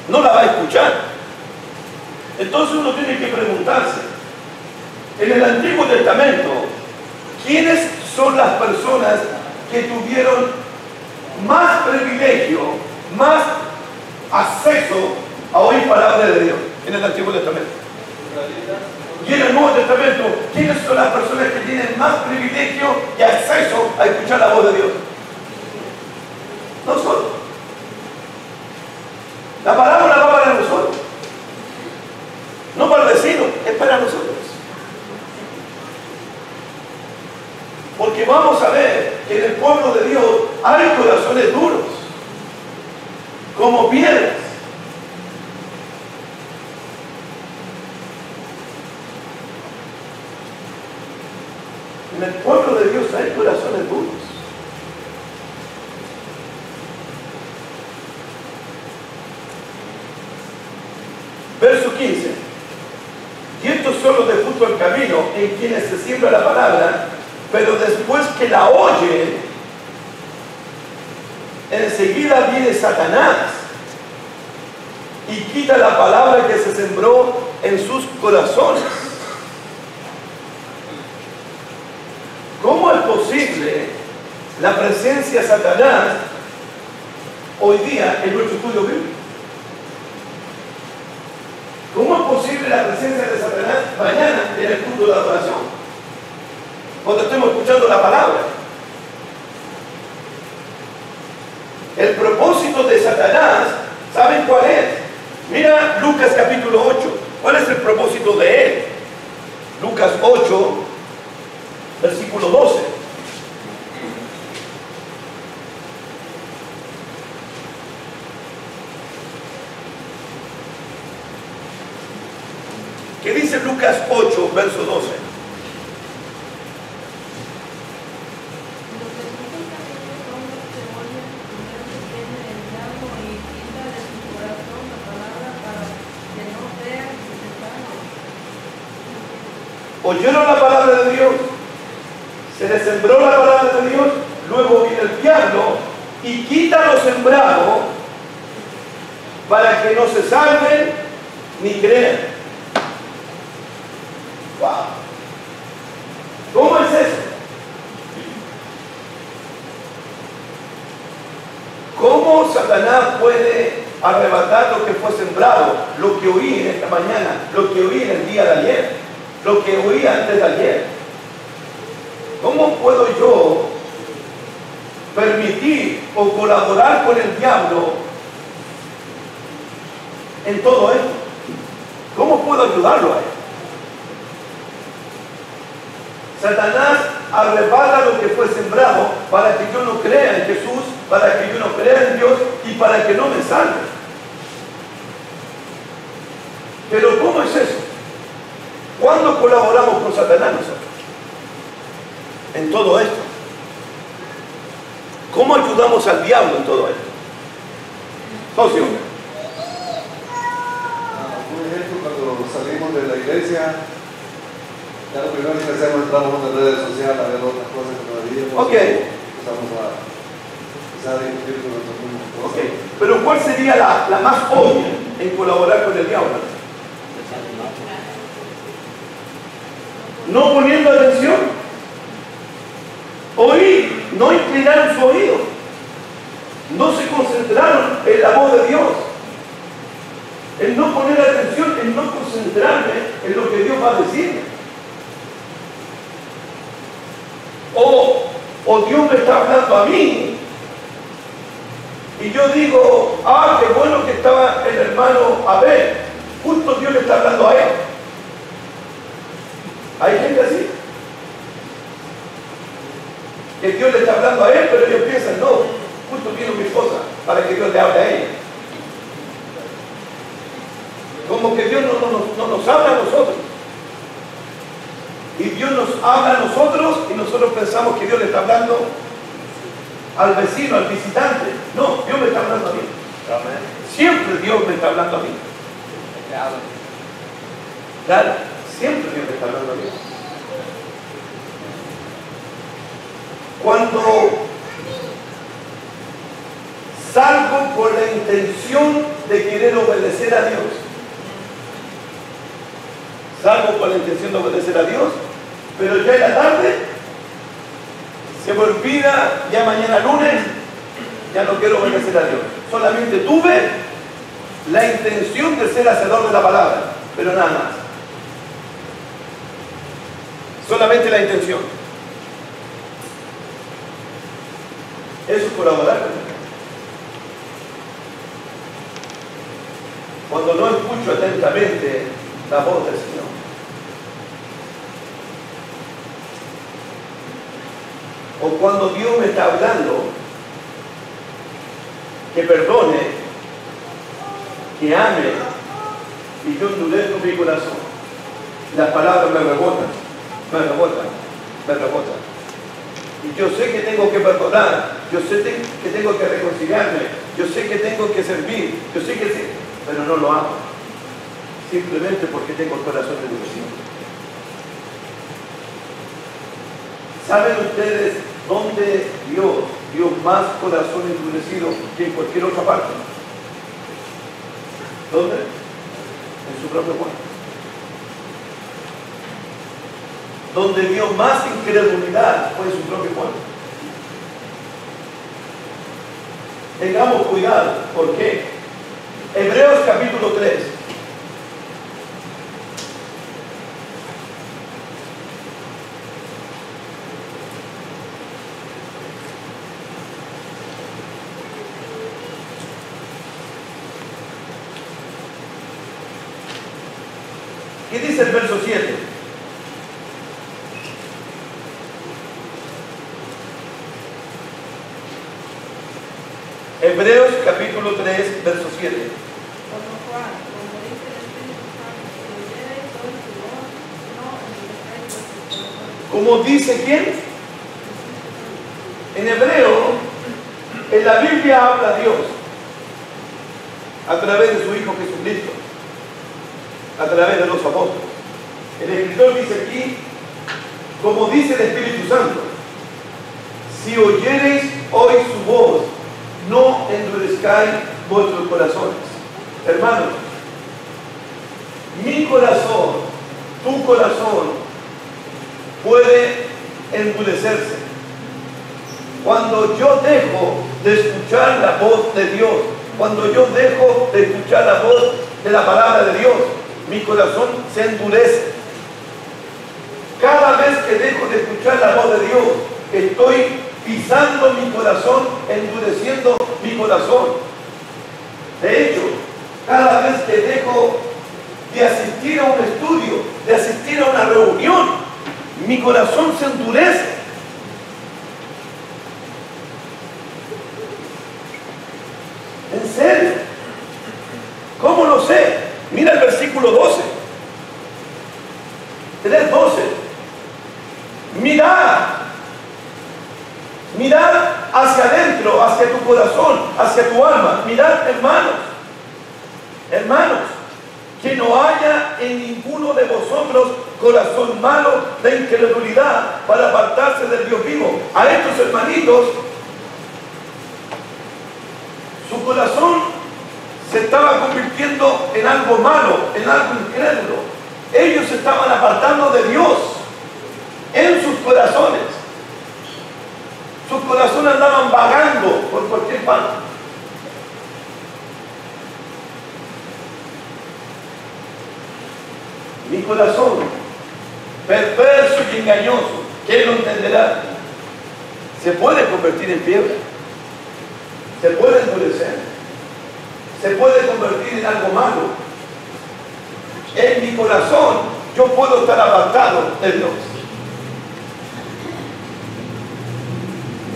Speaker 1: No la va a escuchar. Entonces uno tiene que preguntarse, en el Antiguo Testamento, ¿quiénes son las personas que tuvieron más privilegio, más acceso a oír palabra de Dios en el Antiguo Testamento? Y en el Nuevo Testamento, ¿quiénes son las personas que tienen más privilegio y acceso a escuchar la voz de Dios? Nosotros. La parábola va para nosotros, no para el vecino, es para nosotros. Porque vamos a ver que en el pueblo de Dios hay corazones duros, como piedras. En el pueblo de Dios hay corazones duros. Verso 15. Y estos son los de justo el camino en quienes se siembra la palabra, pero después que la oyen, enseguida viene Satanás y quita la palabra que se sembró en sus corazones. ¿Cómo es posible la presencia de Satanás hoy día en nuestro estudio bíblico? ¿Cómo es posible la presencia de Satanás mañana en el culto de adoración? Cuando estemos escuchando la palabra. El propósito de Satanás, ¿saben cuál es? Mira Lucas capítulo 8. ¿Cuál es el propósito de él? Lucas 8, versículo 12. ¿Qué dice Lucas 8, verso 12? Oyeron la palabra de Dios, se les sembró la palabra de Dios, luego viene el diablo y quita lo sembrado para que no se salven ni crean. Wow. ¿Cómo es eso? ¿Cómo Satanás puede arrebatar lo que fue sembrado, lo que oí en esta mañana, lo que oí en el día de ayer, lo que oí antes de ayer? ¿Cómo puedo yo permitir o colaborar con el diablo en todo esto? ¿Cómo puedo ayudarlo a él? Satanás arrebata lo que fue sembrado para que yo no crea en Jesús, para que yo no crea en Dios y para que no me salve. Pero ¿cómo es eso? ¿Cuándo colaboramos con Satanás nosotros? En todo esto. ¿Cómo ayudamos al diablo en todo esto? Socio.
Speaker 3: Un ejemplo, cuando salimos de la iglesia, ya lo primero que hacemos, entramos en las redes sociales a ver otras cosas que todavía empezamos a discutir con nuestros mismos cosas.
Speaker 1: Pero ¿cuál sería la más obvia en colaborar con el diablo? No poniendo atención. Oír, no inclinaron su oído. No se concentraron en la voz de Dios. El no poner atención, el no concentrarme en lo que Dios va a decirme. O Dios me está hablando a mí y yo digo, qué bueno que estaba el hermano Abel, justo Dios le está hablando a él. Hay gente así, que Dios le está hablando a él, pero ellos piensan, no, justo vino mi esposa para que Dios le hable a ella. Como que Dios no nos habla a nosotros. Y Dios nos habla a nosotros y nosotros pensamos que Dios le está hablando al vecino, al visitante. No, Dios me está hablando a mí. Siempre Dios me está hablando a mí. Claro, siempre Dios me está hablando a mí. Cuando salgo con la intención de querer obedecer a Dios. Salgo con la intención de obedecer a Dios, pero ya en la tarde se me olvida, ya mañana lunes, ya no quiero obedecer a Dios. Solamente tuve la intención de ser hacedor de la palabra, pero nada más. Solamente la intención. Eso es colaborar con Dios. Cuando no escucho atentamente la voz del Señor. O cuando Dios me está hablando, que perdone, que ame, y yo endurezco mi corazón. Las palabras me rebotan. Y yo sé que tengo que perdonar, yo sé que tengo que reconciliarme, yo sé que tengo que servir, yo sé que sí, pero no lo hago. Simplemente porque tengo el corazón endurecido. ¿Saben ustedes dónde Dios dio más corazón endurecido que en cualquier otra parte? ¿Dónde? En su propio cuerpo. Donde vio más incredulidad fue en su propio cuerpo. Tengamos cuidado. ¿Por qué? Hebreos capítulo 3. ¿Qué dice el verso 7? Hebreos capítulo 3, verso 7. ¿Cómo dice quién? En hebreo, en la Biblia habla Dios a través de su Hijo Jesucristo, a través de los apóstoles. El escritor dice aquí, como dice el Espíritu Santo, si oyereis hoy su voz, no endurezcáis vuestros corazones. Hermanos, mi corazón, tu corazón, puede endurecerse. Cuando yo dejo de escuchar la voz de Dios, cuando yo dejo de escuchar la voz de la palabra de Dios, mi corazón se endurece. Cada vez que dejo de escuchar la voz de Dios, estoy pisando mi corazón, endureciendo mi corazón. De hecho, cada vez que dejo de asistir a un estudio, de asistir a una reunión, mi corazón se endurece. ¿En serio? ¿Cómo lo sé? Mira el versículo 12. 3:12. Mirad hacia adentro, hacia tu corazón, hacia tu alma. Mirad, hermanos, que no haya en ninguno de vosotros corazón malo de incredulidad para apartarse del Dios vivo. A estos hermanitos, su corazón se estaba convirtiendo en algo malo, en algo incrédulo. Ellos se estaban apartando de Dios en sus corazones. Sus corazones andaban vagando por cualquier parte. Mi corazón, perverso y engañoso, ¿quién lo entenderá? Se puede convertir en piedra, se puede endurecer, se puede convertir en algo malo. En mi corazón yo puedo estar apartado de Dios.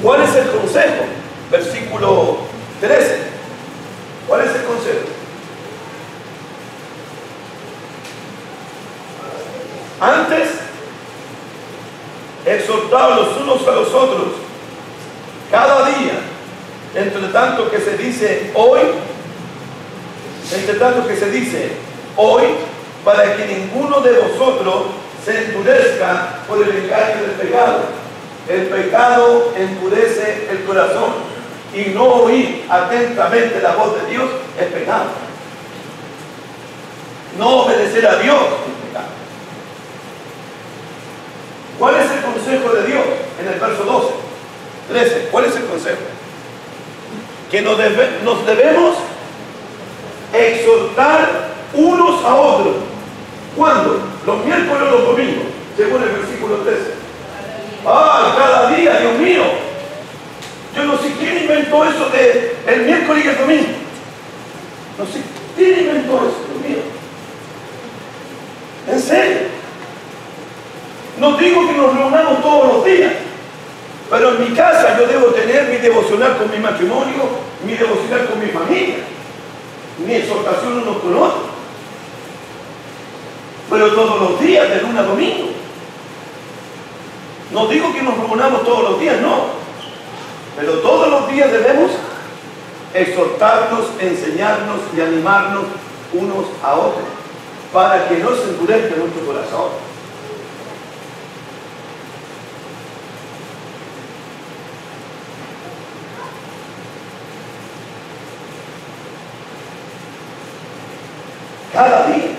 Speaker 1: ¿Cuál es el consejo? Versículo 13. ¿Cuál es el consejo? Antes, exhortaos los unos a los otros cada día, entre tanto que se dice hoy, para que ninguno de vosotros se endurezca por el engaño del pecado. El pecado endurece el corazón y no oír atentamente la voz de Dios es pecado. No obedecer a Dios es pecado. ¿Cuál es el consejo de Dios? En el verso 13, ¿cuál es el consejo? Que nos debemos exhortar unos a otros. ¿Cuándo? Los miércoles o los domingos, según el versículo 13. Cada día, Dios mío. Yo no sé quién inventó eso de el miércoles y el domingo. No sé quién inventó eso, Dios mío. En serio. No digo que nos reunamos todos los días, pero en mi casa yo debo tener mi devocional con mi matrimonio, mi devocional con mi familia, mi exhortación uno con otro. Pero todos los días, de lunes a domingo. No digo que nos reunamos todos los días, no. Pero todos los días debemos exhortarnos, enseñarnos y animarnos unos a otros, para que no se endurezca nuestro corazón. Cada día.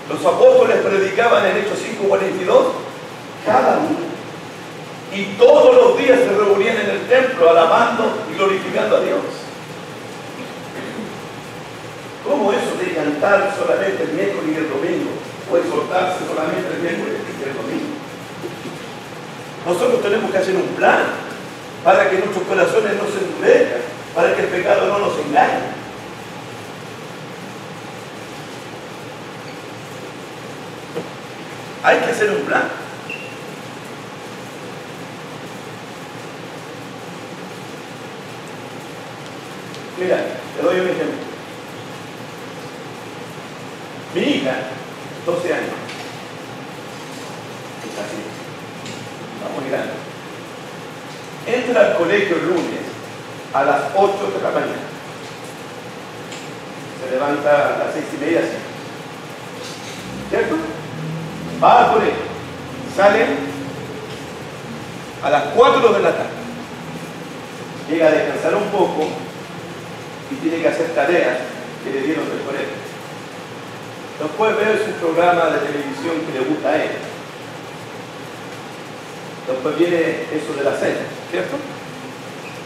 Speaker 1: Los apóstoles predicaban en Hechos 5:42 cada día. Y todos los días se reunían en el templo alabando y glorificando a Dios. ¿Cómo eso de cantar solamente el miércoles y el domingo? O exhortarse solamente el miércoles y el domingo. Nosotros tenemos que hacer un plan para que nuestros corazones no se endurezcan, para que el pecado no nos engañe. Hay que hacer un plan. Mira, te doy un ejemplo. Mi hija, 12 años, es así, vamos mirando. Entra al colegio el lunes a las 8 de la mañana. Se levanta a las 6:30, así. ¿Cierto? Va al colegio, sale a las 4 de la tarde, llega a descansar un poco y tiene que hacer tareas que le dieron del colegio. Después ve su programa de televisión que le gusta a él. Después viene eso de la cena, ¿cierto?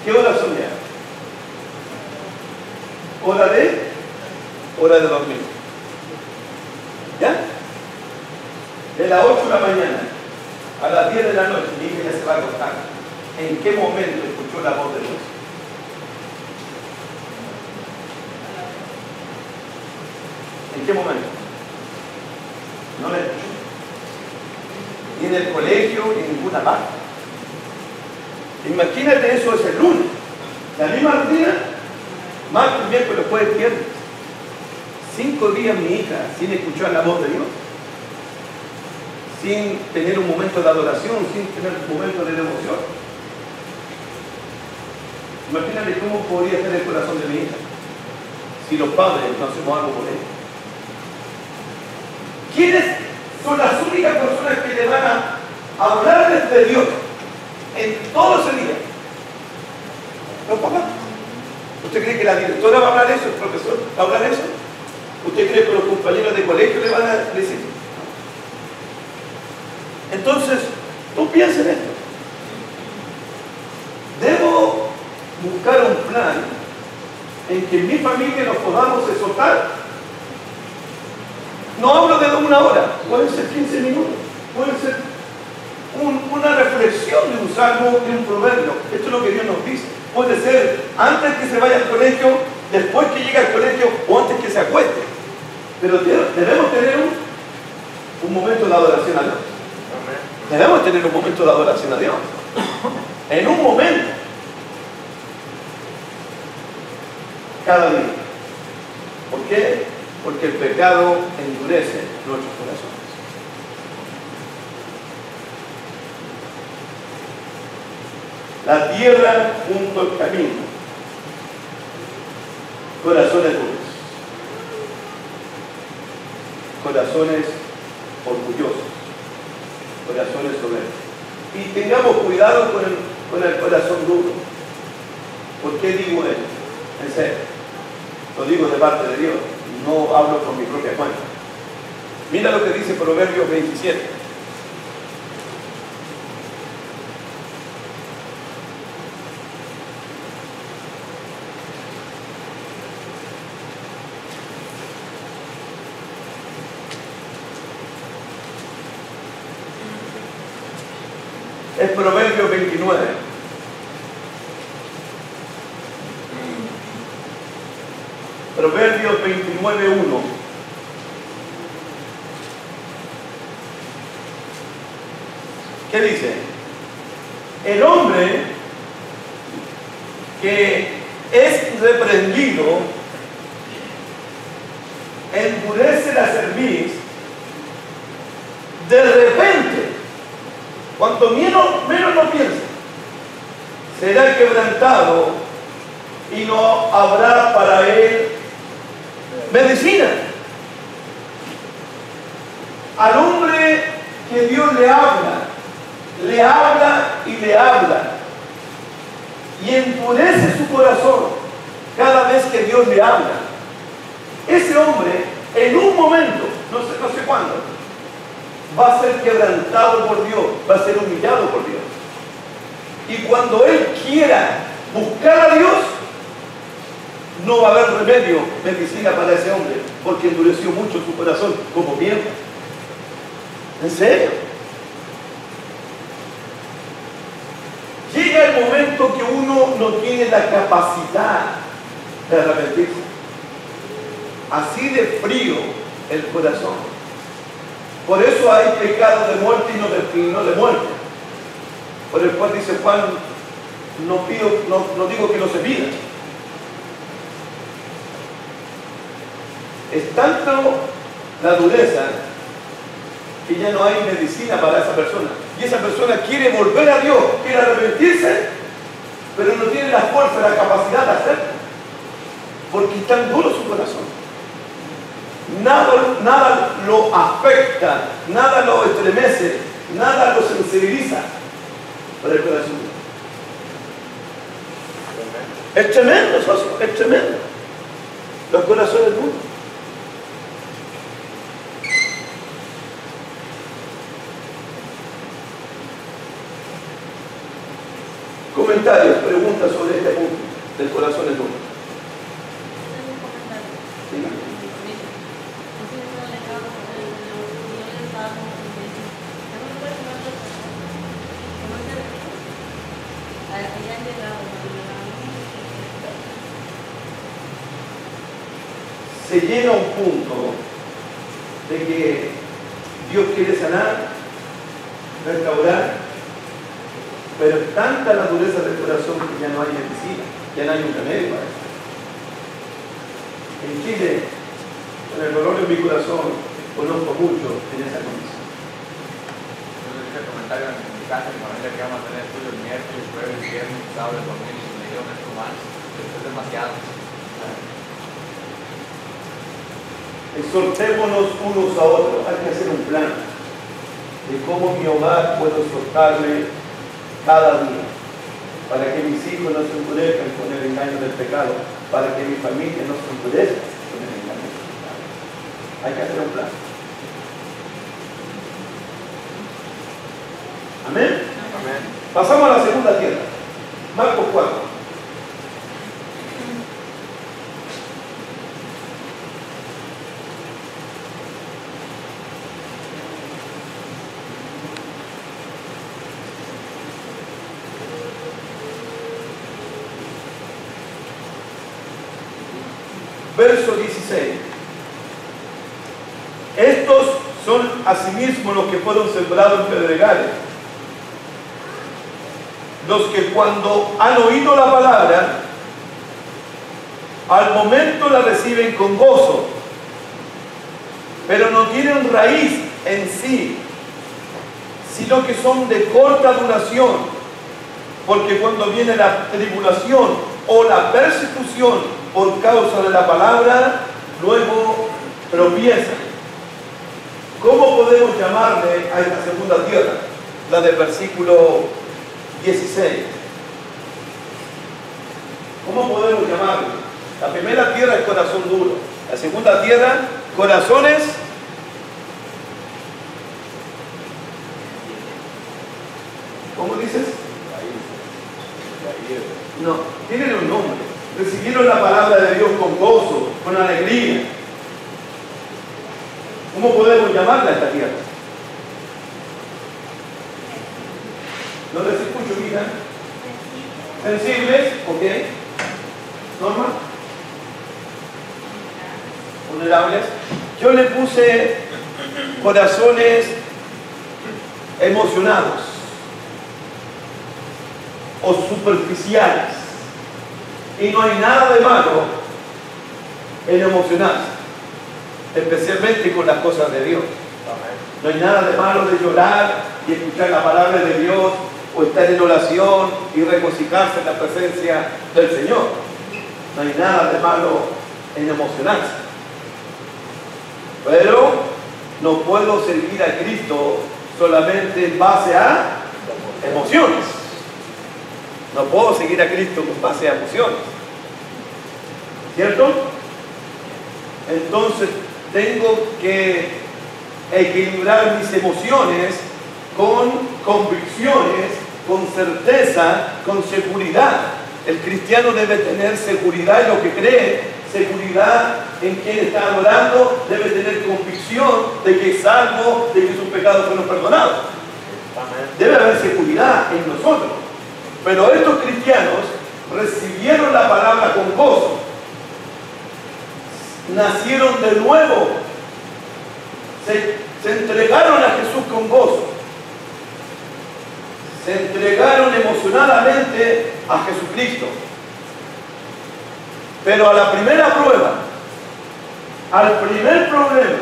Speaker 1: ¿Qué horas son ya? Hora de dormir. ¿Ya? De las 8 de la mañana a las 10 de la noche, mi hija ya se va a acostar. ¿En qué momento escuchó la voz de Dios? ¿En qué momento? No la escuchó. Ni en el colegio, ni en ninguna parte. Imagínate, eso es el lunes. La misma rutina, martes, miércoles, jueves, viernes. 5 días mi hija sin escuchar la voz de Dios, sin tener un momento de adoración, sin tener un momento de devoción. Imagínate cómo podría estar el corazón de mi hija si los padres no hacemos algo por ella. ¿Quiénes son las únicas personas que le van a hablarles de Dios en todo ese día? Los papás. ¿Usted cree que la directora va a hablar eso, el profesor va a hablar eso? ¿Usted cree que los compañeros de colegio le van a decir? Entonces, tú piensa en esto. Debo buscar un plan en que en mi familia nos podamos exhortar. No hablo de 1 hora, pueden ser 15 minutos, puede ser una reflexión de un salmo, de un proverbio. Esto es lo que Dios nos dice. Puede ser antes que se vaya al colegio, después que llegue al colegio o antes que se acueste. Pero debemos tener un momento de adoración a Dios. Debemos tener un momento de adoración a Dios. En un momento. Cada día. ¿Por qué? Porque el pecado endurece nuestros corazones. La tierra junto al camino. Corazones duros. Corazones orgullosos. Corazones soberbios. Y tengamos cuidado con el corazón duro. ¿Por qué digo esto? En serio, lo digo de parte de Dios, no hablo por mi propia cuenta. Mira lo que dice Proverbios 27. Es Proverbios 29. Proverbios 29:1. ¿Qué dice? El hombre que es reprendido endurece la cerviz de repente, cuanto menos lo piensa, será quebrantado y no habrá para él medicina. Al hombre que Dios le habla y le habla y endurece su corazón cada vez que Dios le habla, ese hombre en un momento, no sé cuándo, va a ser quebrantado por Dios, va a ser humillado por Dios. Y cuando él quiera buscar a Dios, no va a haber remedio, medicina para ese hombre, porque endureció mucho su corazón como piedra. ¿En serio? Llega el momento que uno no tiene la capacidad de arrepentirse. Así de frío el corazón. Por eso hay pecado de muerte y no de muerte. Por el cual dice Juan, no digo que no se pida. Es tanto la dureza que ya no hay medicina para esa persona. Y esa persona quiere volver a Dios, quiere arrepentirse, pero no tiene la fuerza, la capacidad de hacerlo. Porque es tan duro su corazón. Nada lo afecta, nada lo estremece, nada lo sensibiliza para el corazón. Es tremendo, socio, es tremendo. Los corazones duros. Comentarios, preguntas sobre este punto del corazón es duro. Se llega a un punto de que Dios quiere sanar, restaurar, pero es tanta la dureza del corazón que ya no hay medicina, ya no hay un remedio para eso. En Chile, con el dolor en mi corazón, conozco mucho en esa condición.
Speaker 2: Yo le dije el comentario en mi casa, mi familia, que vamos a tener estudios miércoles, jueves, viernes, sábado, domingo, y me dijeron esto más, esto es demasiado.
Speaker 1: Exhortémonos unos a otros, hay que hacer un plan de cómo mi hogar puedo exhortarle cada día, para que mis hijos no se endurezcan con el engaño del pecado, para que mi familia no se endurezca con el engaño del pecado. Hay que hacer un plan. Amén.
Speaker 2: Amén.
Speaker 1: Pasamos a la segunda tierra. Marcos 4. Verso 16. Estos son asimismo los que fueron sembrados en pedregales, los que cuando han oído la palabra, al momento la reciben con gozo, pero no tienen raíz en sí, sino que son de corta duración, porque cuando viene la tribulación o la persecución por causa de la palabra, luego tropiezan. ¿Cómo podemos llamarle a esta segunda tierra? la del versículo 16. ¿Cómo podemos llamarlo? La primera tierra es corazón duro. La segunda tierra, corazones. ¿Cómo dices? No, tienen un nombre. Recibieron la palabra de Dios con gozo, con alegría. ¿Cómo podemos llamarla esta tierra? No les escucho, mira. Sensibles, ok. Norma. Vulnerables. Yo le puse corazones emocionados o superficiales. Y no hay nada de malo en emocionarse, especialmente con las cosas de Dios. No hay nada de malo de llorar y escuchar la palabra de Dios, o estar en oración y regocijarse en la presencia del Señor. No hay nada de malo en emocionarse. Pero no puedo seguir a Cristo solamente en base a emociones. No puedo seguir a Cristo con base a emociones. ¿Cierto? Entonces tengo que equilibrar mis emociones con convicciones, con certeza, con seguridad. El cristiano debe tener seguridad en lo que cree, seguridad en quien está adorando, debe tener convicción de que es salvo, de que sus pecados fueron perdonados. Debe haber seguridad en nosotros. Pero estos cristianos recibieron la palabra con gozo, nacieron de nuevo, se entregaron a Jesús con gozo, se entregaron emocionadamente a Jesucristo. Pero a la primera prueba, al primer problema,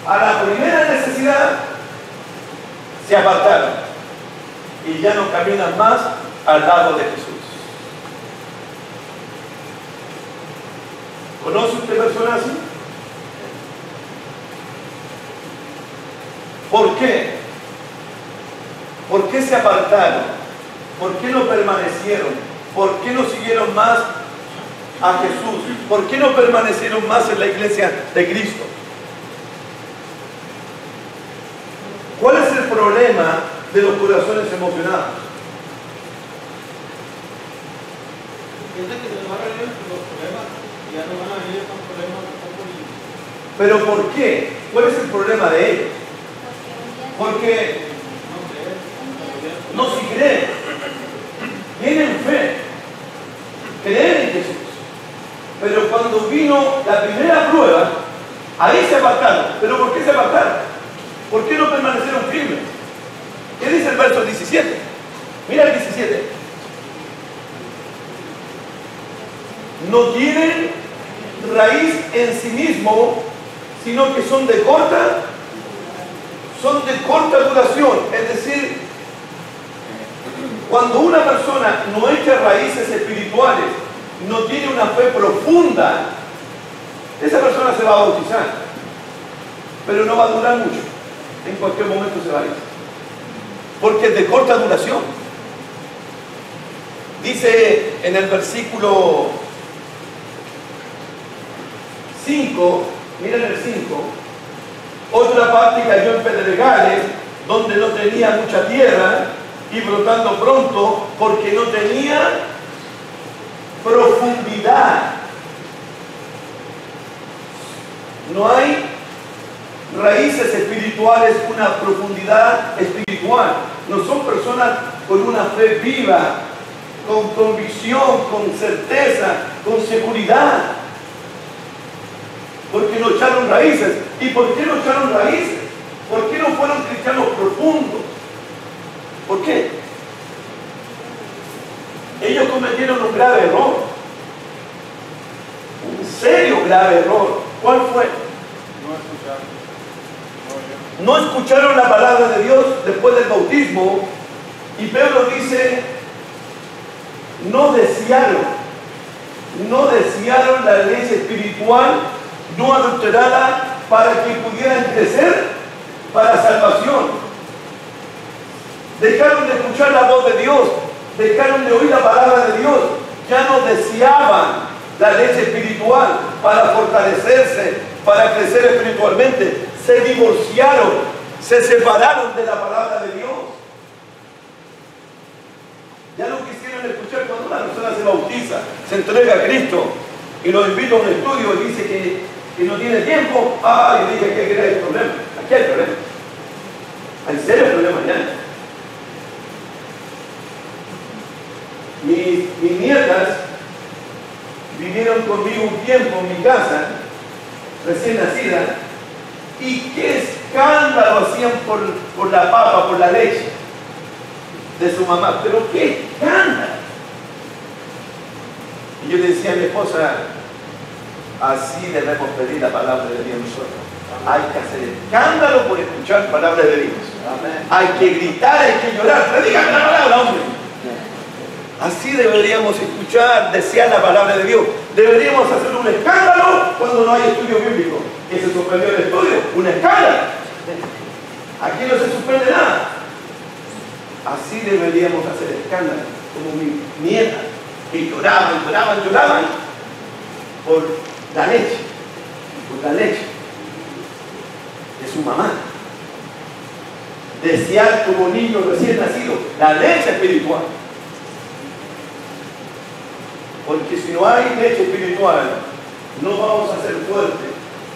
Speaker 1: a la primera necesidad, se apartaron y ya no caminan más al lado de Jesús. ¿Conoce usted personas así? ¿Por qué? ¿Por qué se apartaron? ¿Por qué no permanecieron? ¿Por qué no siguieron más a Jesús? ¿Por qué no permanecieron más en la iglesia de Cristo? ¿Cuál es el problema de los corazones emocionados?
Speaker 4: Piensa que se van a venir los problemas y ya no van a venir con problemas tampoco.
Speaker 1: ¿Pero por qué? ¿Cuál es el problema de ellos? Porque no si creen, tienen fe, creen en Jesús. Pero cuando vino la primera prueba, ahí se apartaron. ¿Pero por qué se apartaron? ¿Por qué no permanecieron firmes? ¿Qué dice el verso 17? Mira el 17. No tienen raíz en sí mismo, sino que son de corta duración. Es decir, cuando una persona no echa raíces espirituales, no tiene una fe profunda, esa persona se va a bautizar, pero no va a durar mucho. En cualquier momento se va a ir, porque es de corta duración. Dice en el versículo 5, miren el 5, otra parte cayó en pedregales, donde no tenía mucha tierra, y brotando pronto, porque no tenía profundidad. No hay raíces espirituales, una profundidad espiritual. No son personas con una fe viva, con convicción, con certeza, con seguridad. Porque no echaron raíces. ¿Y por qué no echaron raíces? ¿Por qué no fueron cristianos profundos? ¿Por qué? Ellos cometieron un grave error. Un serio grave error. ¿Cuál fue? No escucharon la palabra de Dios después del bautismo. Y Pedro dice, no desearon la ley espiritual no adulterada para que pudieran crecer para salvación. Dejaron de escuchar la voz de Dios, dejaron de oír la palabra de Dios, ya no deseaban la leche espiritual para fortalecerse, para crecer espiritualmente. Se divorciaron, se separaron de la palabra de Dios. Ya no quisieron escuchar cuando una persona se bautiza, se entrega a Cristo y lo invita a un estudio y dice que no tiene tiempo. Yo dije que era el problema. Aquí hay problema. Hay serios problemas ya. Mis nietas vivieron conmigo un tiempo en mi casa, recién nacida, y qué escándalo hacían por la papa, por la leche de su mamá, pero qué escándalo. Y yo le decía a mi esposa, así debemos pedir la palabra de Dios nosotros. Hay que hacer escándalo por escuchar la palabra de Dios. Amén. Hay que gritar, hay que llorar. Predícame la palabra, hombre. Así deberíamos escuchar, desear la palabra de Dios. Deberíamos hacer un escándalo cuando no hay estudio bíblico. Que se suspendió el estudio, un escándalo. Aquí no se suspende nada. Así deberíamos hacer escándalo, como mi nieta, que lloraban por la leche de su mamá. Desear como niño recién nacido la leche espiritual. Porque si no hay leche espiritual, no vamos a ser fuertes.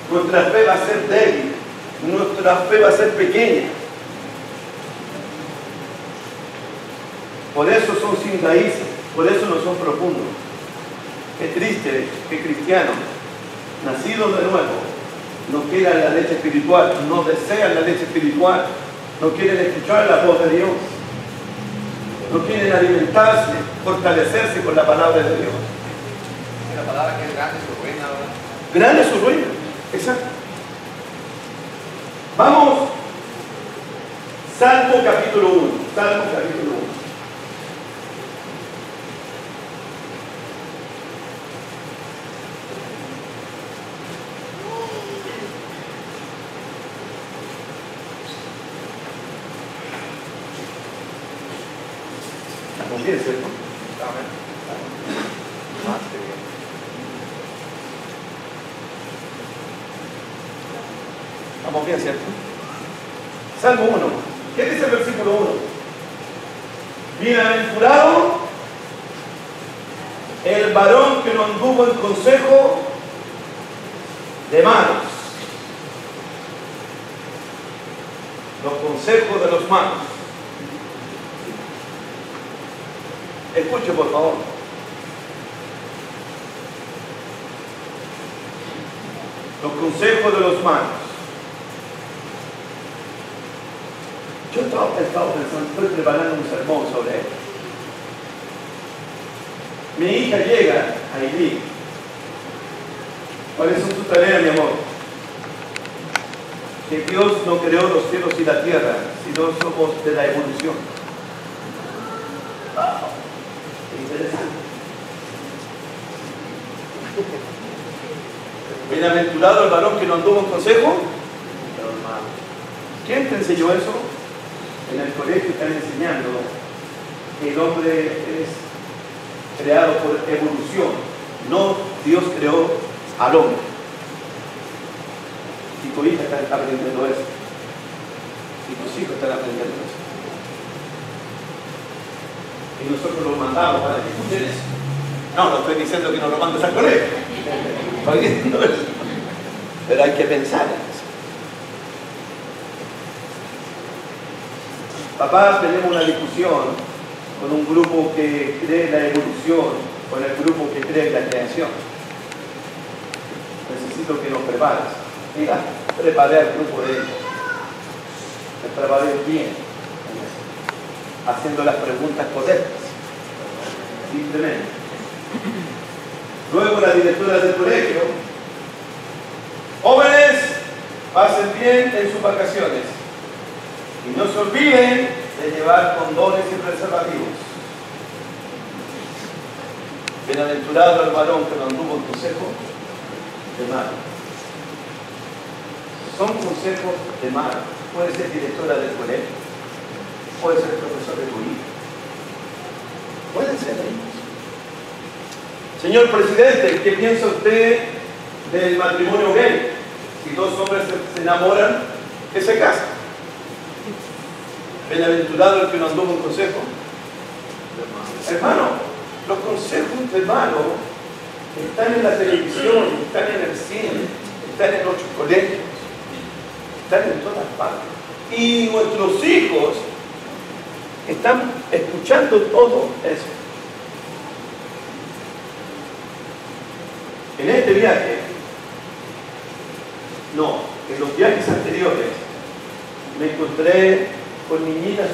Speaker 1: Nuestra fe va a ser débil. Nuestra fe va a ser pequeña. Por eso son sin raíces. Por eso no son profundos. Qué triste que cristianos, nacidos de nuevo, no quieran la leche espiritual, no desean la leche espiritual, no quieren escuchar la voz de Dios. No quieren alimentarse, fortalecerse con la palabra de Dios.
Speaker 2: La palabra que es grande es su ruina, ¿verdad?
Speaker 1: Grande es su ruina, exacto. Vamos, Salmo capítulo 1. Salmo capítulo 1. Bien, ¿cierto? Vamos bien, ¿cierto? Salmo 1. ¿Qué dice el versículo 1? Bienaventurado el varón que no anduvo en consejo de malos. Los consejos de los malos. Escuche, por favor. Los consejos de los malos. Yo he estado pensando, estoy preparando un sermón sobre esto. Mi hija llega a Haití. ¿Cuáles son sus tareas, mi amor? Que Dios no creó los cielos y la tierra, sino somos de la evolución. Interesante. Bienaventurado el varón que no anduvo en consejo. ¿Quién te enseñó eso? En el colegio están enseñando que el hombre es creado por evolución. No Dios creó al hombre. Y tu hija está aprendiendo eso. Y tus hijos están aprendiendo eso. Y nosotros lo mandamos para que escuchen eso. No, no estoy diciendo que no lo mandes al colegio. Estoy diciendo eso. Pero hay que pensar en eso. Papá, tenemos una discusión con un grupo que cree en la evolución, con el grupo que cree en la creación. Necesito que nos prepares. Mira, preparé al grupo de ellos. Me preparé bien. Haciendo las preguntas correctas. Simplemente. Luego la directora del colegio. Jóvenes, pasen bien en sus vacaciones. Y no se olviden de llevar condones y preservativos. Bienaventurado el varón que no anduvo en consejo de mal. Son consejos de mal. Puede ser directora del colegio. puede ser el profesor de tu hijo. Puede ser ahí. Señor presidente, ¿qué piensa usted del matrimonio gay? Si dos hombres se enamoran, que se casan. Bienaventurado el que no anduvo en consejo. Hermano, los consejos de hermano están en la televisión, están en el cine, están en nuestros colegios, están en todas partes. Y nuestros hijos están escuchando todo eso. En este viaje, no, en los viajes anteriores, me encontré con niñitas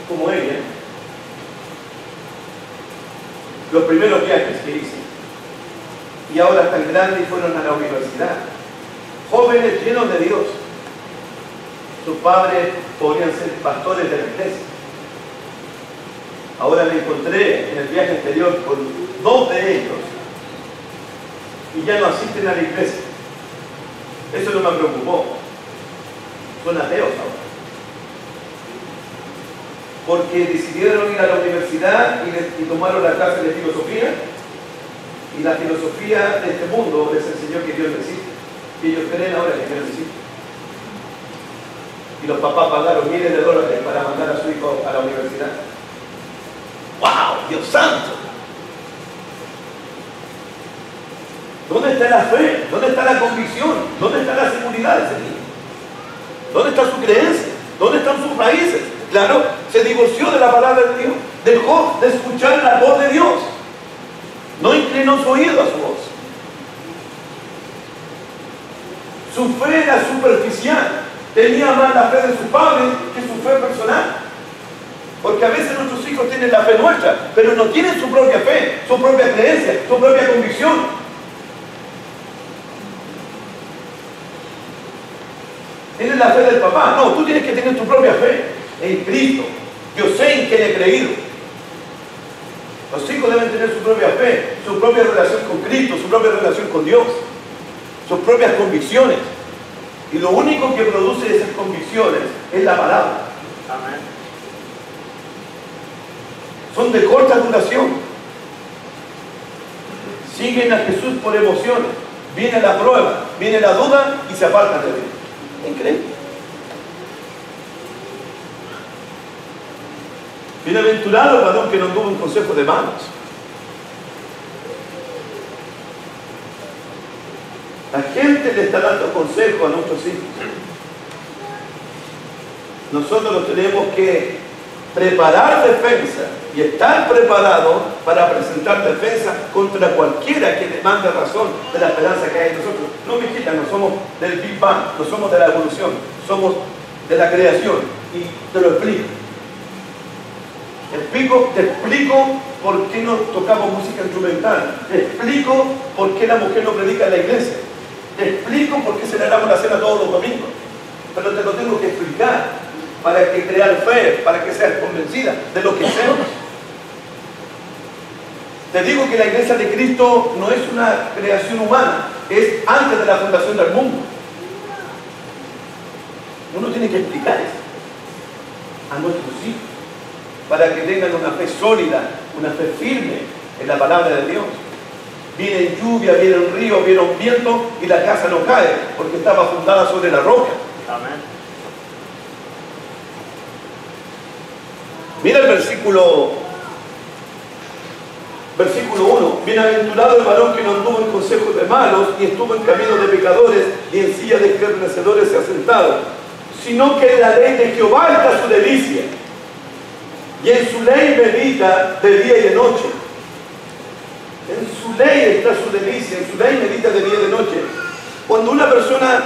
Speaker 1: como ella. Los primeros viajes que hice. Y ahora están grandes y fueron a la universidad. Jóvenes llenos de Dios. Sus padres podrían ser pastores de la iglesia. Ahora me encontré en el viaje anterior con 2 de ellos y ya no asisten a la iglesia. Eso no me preocupó. Son ateos ahora. Porque decidieron ir a la universidad y tomaron la clase de filosofía, y la filosofía de este mundo les enseñó que Dios no existe. Y ellos creen ahora que Dios no existe. Y los papás pagaron miles de dólares para mandar a su hijo a la universidad. ¡Wow! ¡Dios santo! ¿Dónde está la fe? ¿Dónde está la convicción? ¿Dónde está la seguridad de ese niño? ¿Dónde está su creencia? ¿Dónde están sus raíces? Claro, se divorció de la palabra de Dios, dejó de escuchar la voz de Dios, no inclinó su oído a su voz. Su fe era superficial, tenía más la fe de sus padres que su fe personal. Porque a veces nuestros hijos tienen la fe nuestra, pero no tienen su propia fe, su propia creencia, su propia convicción. Tienes la fe del papá. No, tú tienes que tener tu propia fe en Cristo. Yo sé en quién he creído. Los hijos deben tener su propia fe, su propia relación con Cristo, su propia relación con Dios, sus propias convicciones. Y lo único que produce esas convicciones es la palabra.
Speaker 2: Amén. Son
Speaker 1: de corta duración. Siguen a Jesús por emociones. Viene la prueba, viene la duda y se apartan de Dios. Increíble. Bienaventurado el varón que no tuvo un consejo de manos. La gente le está dando consejo a nuestros hijos. Nosotros los tenemos que preparar defensa y estar preparados para presentar defensa contra cualquiera que demande razón de la esperanza que hay en nosotros. No, mijita, no somos del Big Bang, no somos de la evolución, somos de la creación. Y te lo explico. Te explico por qué no tocamos música instrumental. Te explico por qué la mujer no predica en la iglesia. Te explico por qué celebramos la cena todos los domingos. Pero te lo tengo que explicar para que crear fe, para que seas convencida de lo que hacemos. Te digo que la iglesia de Cristo no es una creación humana, es antes de la fundación del mundo. Uno tiene que explicar eso a nuestros hijos para que tengan una fe sólida, una fe firme en la palabra de Dios. Viene lluvia, viene un río, viene un viento y la casa no cae porque estaba fundada sobre la roca.
Speaker 2: Amén.
Speaker 1: Mira el versículo 1. Bienaventurado el varón que no anduvo en consejos de malos, ni estuvo en camino de pecadores, ni en silla de escarnecedores se ha sentado, sino que en la ley de Jehová está su delicia, y en su ley medita de día y de noche. En su ley está su delicia, en su ley medita de día y de noche. Cuando una persona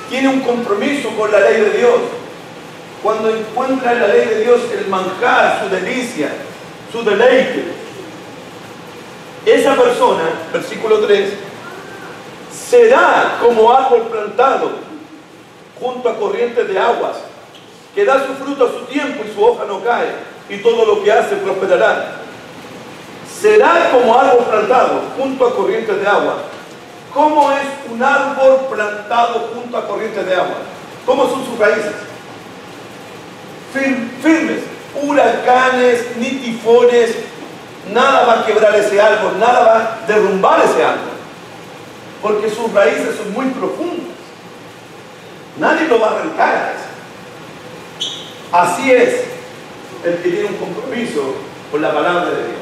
Speaker 1: tiene un compromiso con la ley de Dios, cuando encuentra en la ley de Dios el manjar, su delicia, su deleite, esa persona, versículo 3, será como árbol plantado junto a corrientes de aguas, que da su fruto a su tiempo y su hoja no cae, y todo lo que hace prosperará. Será como árbol plantado junto a corrientes de agua. ¿Cómo es un árbol plantado junto a corrientes de agua? ¿Cómo son sus raíces? Firmes, huracanes, ni tifones, nada va a quebrar ese árbol, nada va a derrumbar ese árbol, porque sus raíces son muy profundas. Nadie lo va a arrancar a eso. Así es el que tiene un compromiso con la palabra de Dios.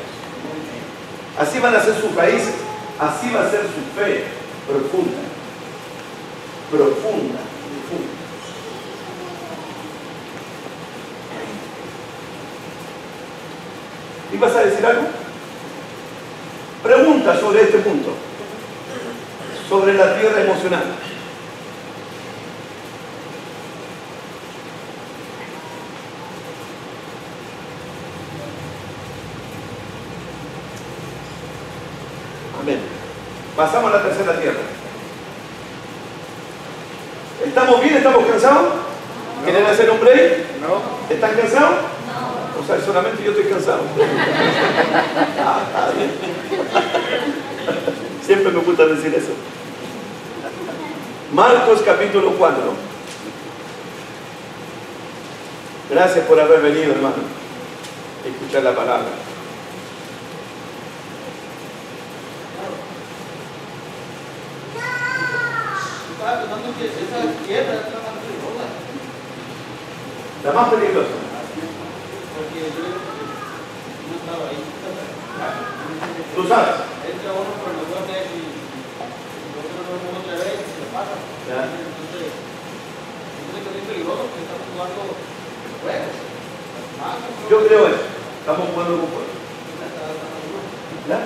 Speaker 1: Así van a ser sus raíces, así va a ser su fe profunda, profunda, profunda. ¿Y vas a decir algo? Pregunta sobre este punto, sobre la tierra emocional. Amén. Pasamos a la tercera tierra. ¿Estamos bien? ¿Estamos cansados? ¿Quieren hacer un break? No. ¿Están cansados? No. O sea, solamente yo estoy cansado. Está bien. Siempre me gusta decir eso. Marcos capítulo 4. Gracias por haber venido, hermano, a escuchar la palabra.
Speaker 4: Estaba pensando que esa tierra es la más peligrosa.
Speaker 1: La más peligrosa.
Speaker 4: Porque yo no estaba ahí.
Speaker 1: ¿Tú sabes?
Speaker 4: Entra uno por los bordes y otro no otra vez y se pasa. Entonces que es muy peligroso porque estamos jugando juegos.
Speaker 1: Yo creo eso. Estamos jugando con juegos. ¿Ya?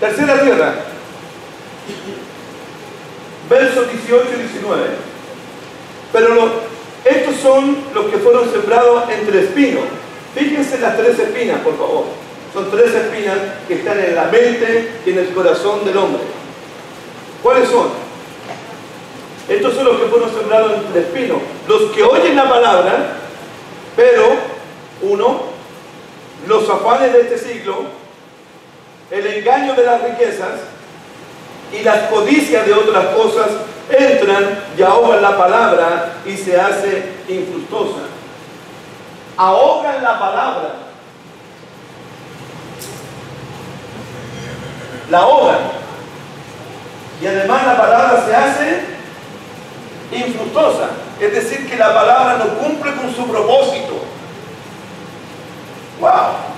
Speaker 1: Tercera tierra. Versos 18 y 19. Pero estos son los que fueron sembrados entre espinos. Fíjense las 3 espinas, por favor. Son 3 espinas que están en la mente y en el corazón del hombre. ¿Cuáles son? Estos son los que fueron sembrados entre espinos. Los que oyen la palabra, pero, 1, los afanes de este siglo, el engaño de las riquezas y las codicias de otras cosas entran y ahogan la palabra y se hace infructuosa. Ahogan la palabra. La ahogan. Y además la palabra se hace infructuosa. Es decir, que la palabra no cumple con su propósito. ¡Wow!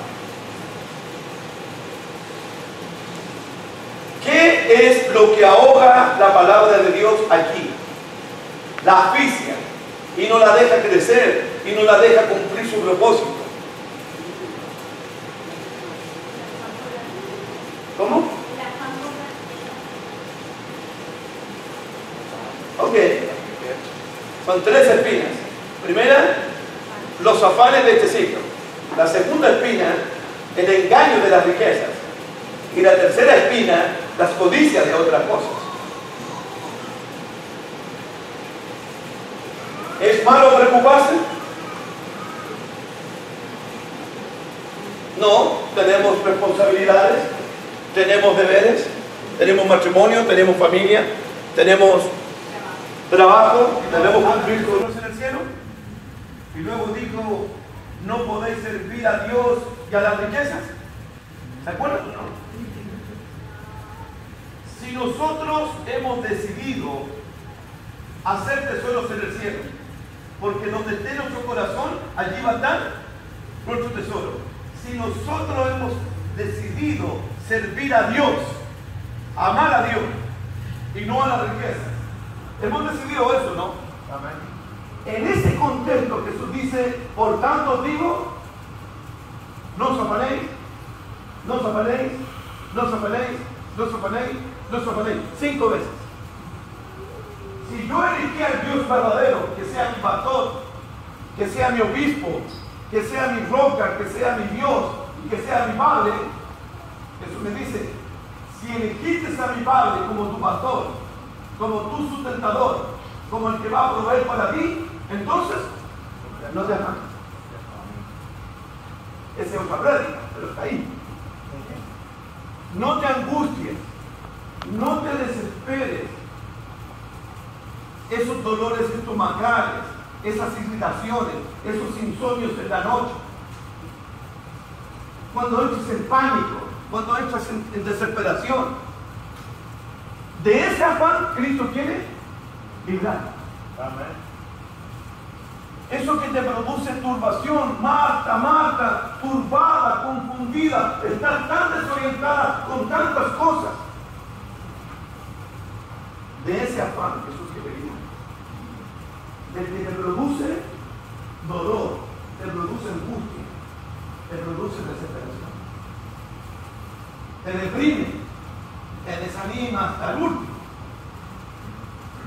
Speaker 1: ¿Qué es lo que ahoga la palabra de Dios aquí? La asfixia. Y no la deja crecer. Y no la deja cumplir su propósito. ¿Cómo? Ok. Son 3 espinas. Primera, los afanes de este siglo. La segunda espina, el engaño de las riquezas. Y la tercera espina, las codicias de otras cosas. ¿Es malo preocuparse? No, tenemos responsabilidades, tenemos deberes, tenemos matrimonio, tenemos familia, tenemos trabajo, debemos cumplir con Dios en el cielo. Y luego dijo, no podéis servir a Dios y a las riquezas. ¿Se acuerdan? No. Si nosotros hemos decidido hacer tesoros en el cielo, porque donde esté nuestro corazón, allí va a estar nuestro tesoro. Si nosotros hemos decidido servir a Dios, amar a Dios y no a la riqueza, hemos decidido eso, ¿no? Amén. En ese contexto Jesús dice, por tanto os digo, no os afanéis, no os afanéis, no os afanéis, no os afanéis, no os afanéis, 5 veces. Si yo elegí al Dios verdadero, que sea mi pastor, que sea mi obispo, que sea mi roca, que sea mi Dios y que sea mi Padre, Jesús me dice, si elegiste a mi Padre como tu pastor, como tu sustentador, como el que va a proveer para ti, entonces no te afanes. Esa es otra prédica, pero está ahí. No te angusties, no te desesperes. Esos dolores estomacales, esas irritaciones, esos insomnios en la noche, cuando entras en pánico, cuando entras en desesperación, de ese afán Cristo quiere librar.
Speaker 5: Amén.
Speaker 1: Eso que te produce turbación, Marta, Marta, turbada, confundida, está tan desorientada con tantas cosas. De ese afán Jesús quiere librar. Del que te produce dolor, te produce angustia, te produce desesperación, te deprime, te desanima hasta el último.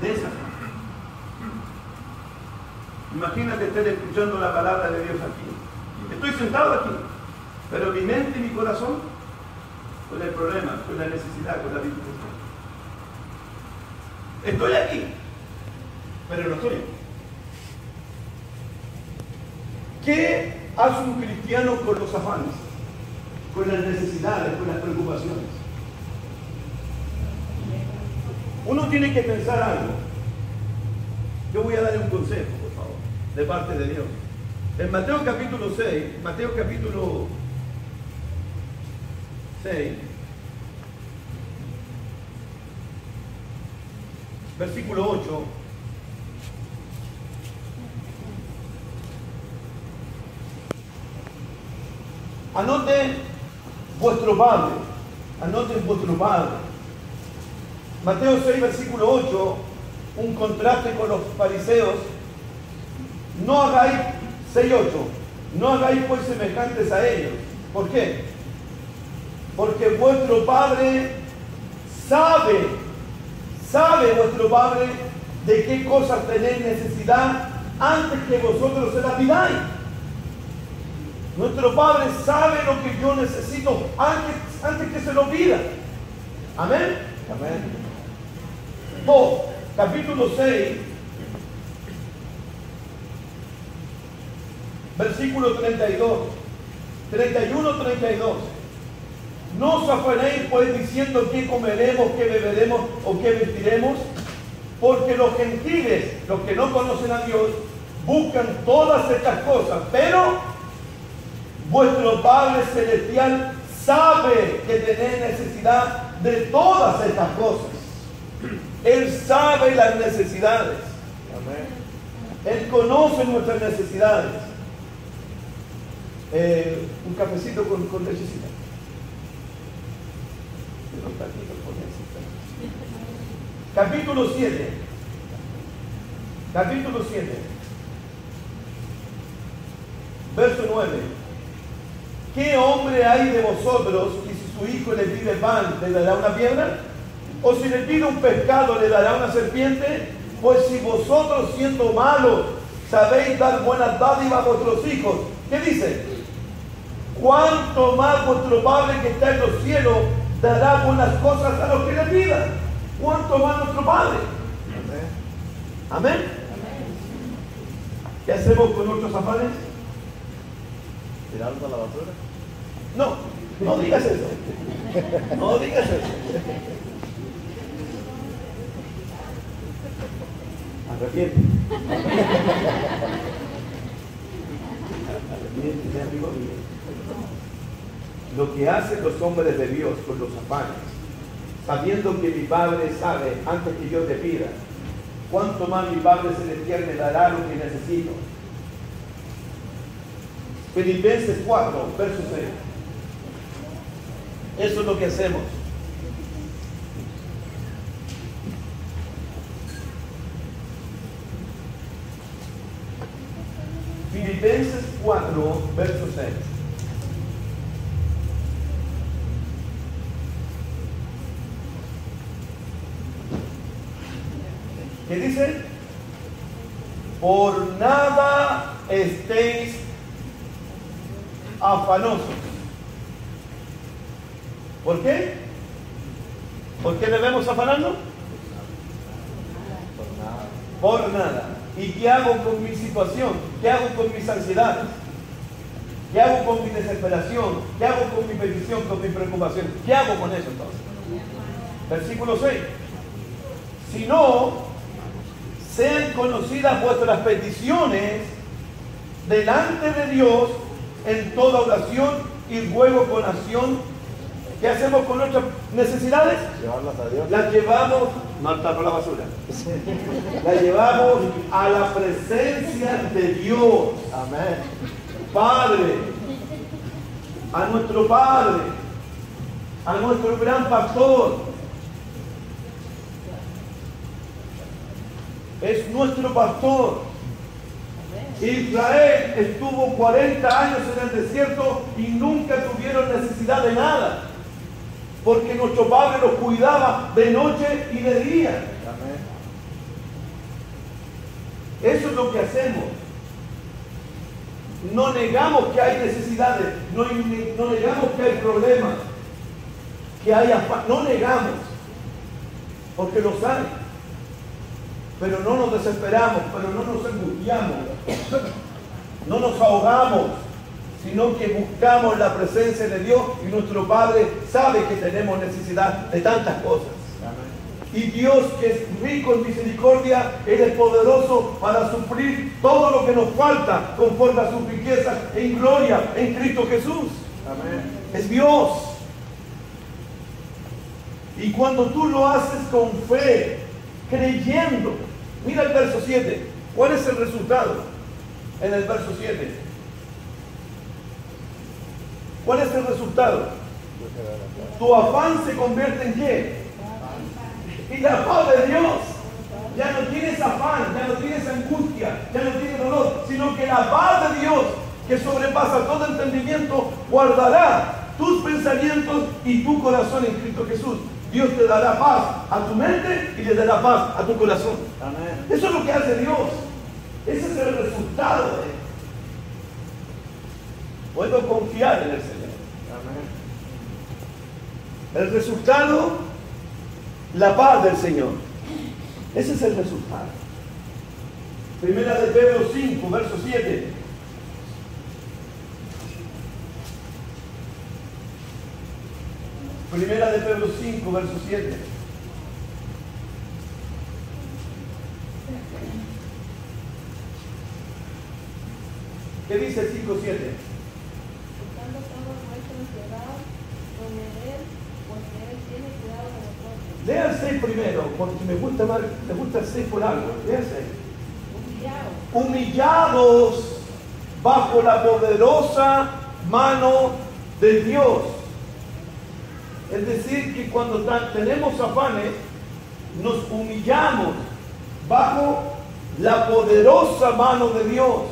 Speaker 1: De esa afán. Imagínate estar escuchando la palabra de Dios aquí. Estoy sentado aquí, pero mi mente y mi corazón con el problema, con la necesidad, con la dificultad. Estoy aquí, pero no estoy aquí. ¿Qué hace un cristiano con los afanes, con las necesidades, con las preocupaciones? Uno tiene que pensar algo. Yo voy a darle un consejo, por favor, de parte de Dios. En Mateo capítulo 6, versículo 8, anoten vuestro Padre, Mateo 6, versículo 8, un contraste con los fariseos. No hagáis, 6:8, no hagáis pues semejantes a ellos. ¿Por qué? Porque vuestro Padre sabe vuestro Padre de qué cosas tenéis necesidad antes que vosotros se las pidáis. Nuestro Padre sabe lo que yo necesito antes que se lo pida. Amén.
Speaker 5: Amén.
Speaker 1: Capítulo 6, versículo 32, 31-32. No os afanéis pues diciendo qué comeremos, qué beberemos o qué vestiremos, porque los gentiles, los que no conocen a Dios, buscan todas estas cosas, pero vuestro Padre Celestial sabe que tenéis necesidad de todas estas cosas. Él sabe las necesidades.
Speaker 5: Amén.
Speaker 1: Él conoce nuestras necesidades. Un cafecito con lechecita. Capítulo 7. Verso 9. ¿Qué hombre hay de vosotros que si su hijo le pide pan, le dará una piedra? ¿O si le pide un pescado, le dará una serpiente? Pues si vosotros, siendo malos, sabéis dar buenas dádivas a vuestros hijos, ¿qué dice? ¿Cuánto más vuestro Padre que está en los cielos dará buenas cosas a los que le pidan? ¿Cuánto más nuestro Padre? Amén. Amén. ¿Qué hacemos con nuestros afanes?
Speaker 5: ¿Tirarlos a la basura?
Speaker 1: No digas eso. No digas eso. Arrepiente. Arrepiente, amigo mío. Lo que hacen los hombres de Dios con los afanes, sabiendo que mi Padre sabe antes que yo te pida, cuánto más mi Padre Celestial me dará lo que necesito. Filipenses 4, verso 6. Eso es lo que hacemos. Filipenses 4, verso 6. ¿Qué dice? Por nada estéis afanosos. ¿Por qué? ¿Por qué debemos afanarnos? Por nada. ¿Y qué hago con mi situación? ¿Qué hago con mis ansiedades? ¿Qué hago con mi desesperación? ¿Qué hago con mi petición, con mi preocupación? ¿Qué hago con eso entonces? Versículo 6. sean conocidas vuestras peticiones delante de Dios en toda oración y ruego con acción. ¿Qué hacemos con nuestras necesidades?
Speaker 5: Llevarlas a Dios.
Speaker 1: Las llevamos, no está por la basura, las llevamos a la presencia de Dios.
Speaker 5: Amén.
Speaker 1: Padre, a nuestro Padre, a nuestro gran pastor. Es nuestro pastor. Israel estuvo 40 años en el desierto y nunca tuvieron necesidad de nada, porque nuestro Padre los cuidaba de noche y de día.
Speaker 5: Amén.
Speaker 1: Eso es lo que hacemos. No negamos que hay necesidades, no negamos que hay problemas, que hay afán, no negamos, porque los hay. Pero no nos desesperamos, pero no nos angustiamos, no nos ahogamos, sino que buscamos la presencia de Dios, y nuestro Padre sabe que tenemos necesidad de tantas cosas. Y Dios, que es rico en misericordia, Él es poderoso para suplir todo lo que nos falta conforme a sus riquezas en gloria en Cristo Jesús.
Speaker 5: Amén.
Speaker 1: Es Dios. Y cuando tú lo haces con fe, creyendo, mira el verso 7. ¿Cuál es el resultado en el verso 7? ¿Cuál es el resultado? Tu afán se convierte en ¿qué? Y la paz de Dios. Ya no tienes afán, ya no tienes angustia, ya no tienes dolor, sino que la paz de Dios, que sobrepasa todo entendimiento, guardará tus pensamientos y tu corazón en Cristo Jesús. Dios te dará paz a tu mente y le dará paz a tu corazón.
Speaker 5: Amén.
Speaker 1: Eso es lo que hace Dios. Ese es el resultado de Él. Puedo confiar en el Señor.
Speaker 5: Amén.
Speaker 1: El resultado, la paz del Señor. Ese es el resultado. Primera de Pedro 5, verso 7. Primera de Pedro 5, verso 7. ¿Qué dice el 5:7?
Speaker 6: Buscando toda vuestra ansiedad con Él, porque Él tiene cuidado de nosotros.
Speaker 1: Lea el 6 primero, porque me gusta el 6 por algo. Lea el 6. Humillados bajo la poderosa mano de Dios. Es decir, que cuando tenemos afanes, nos humillamos bajo la poderosa mano de Dios,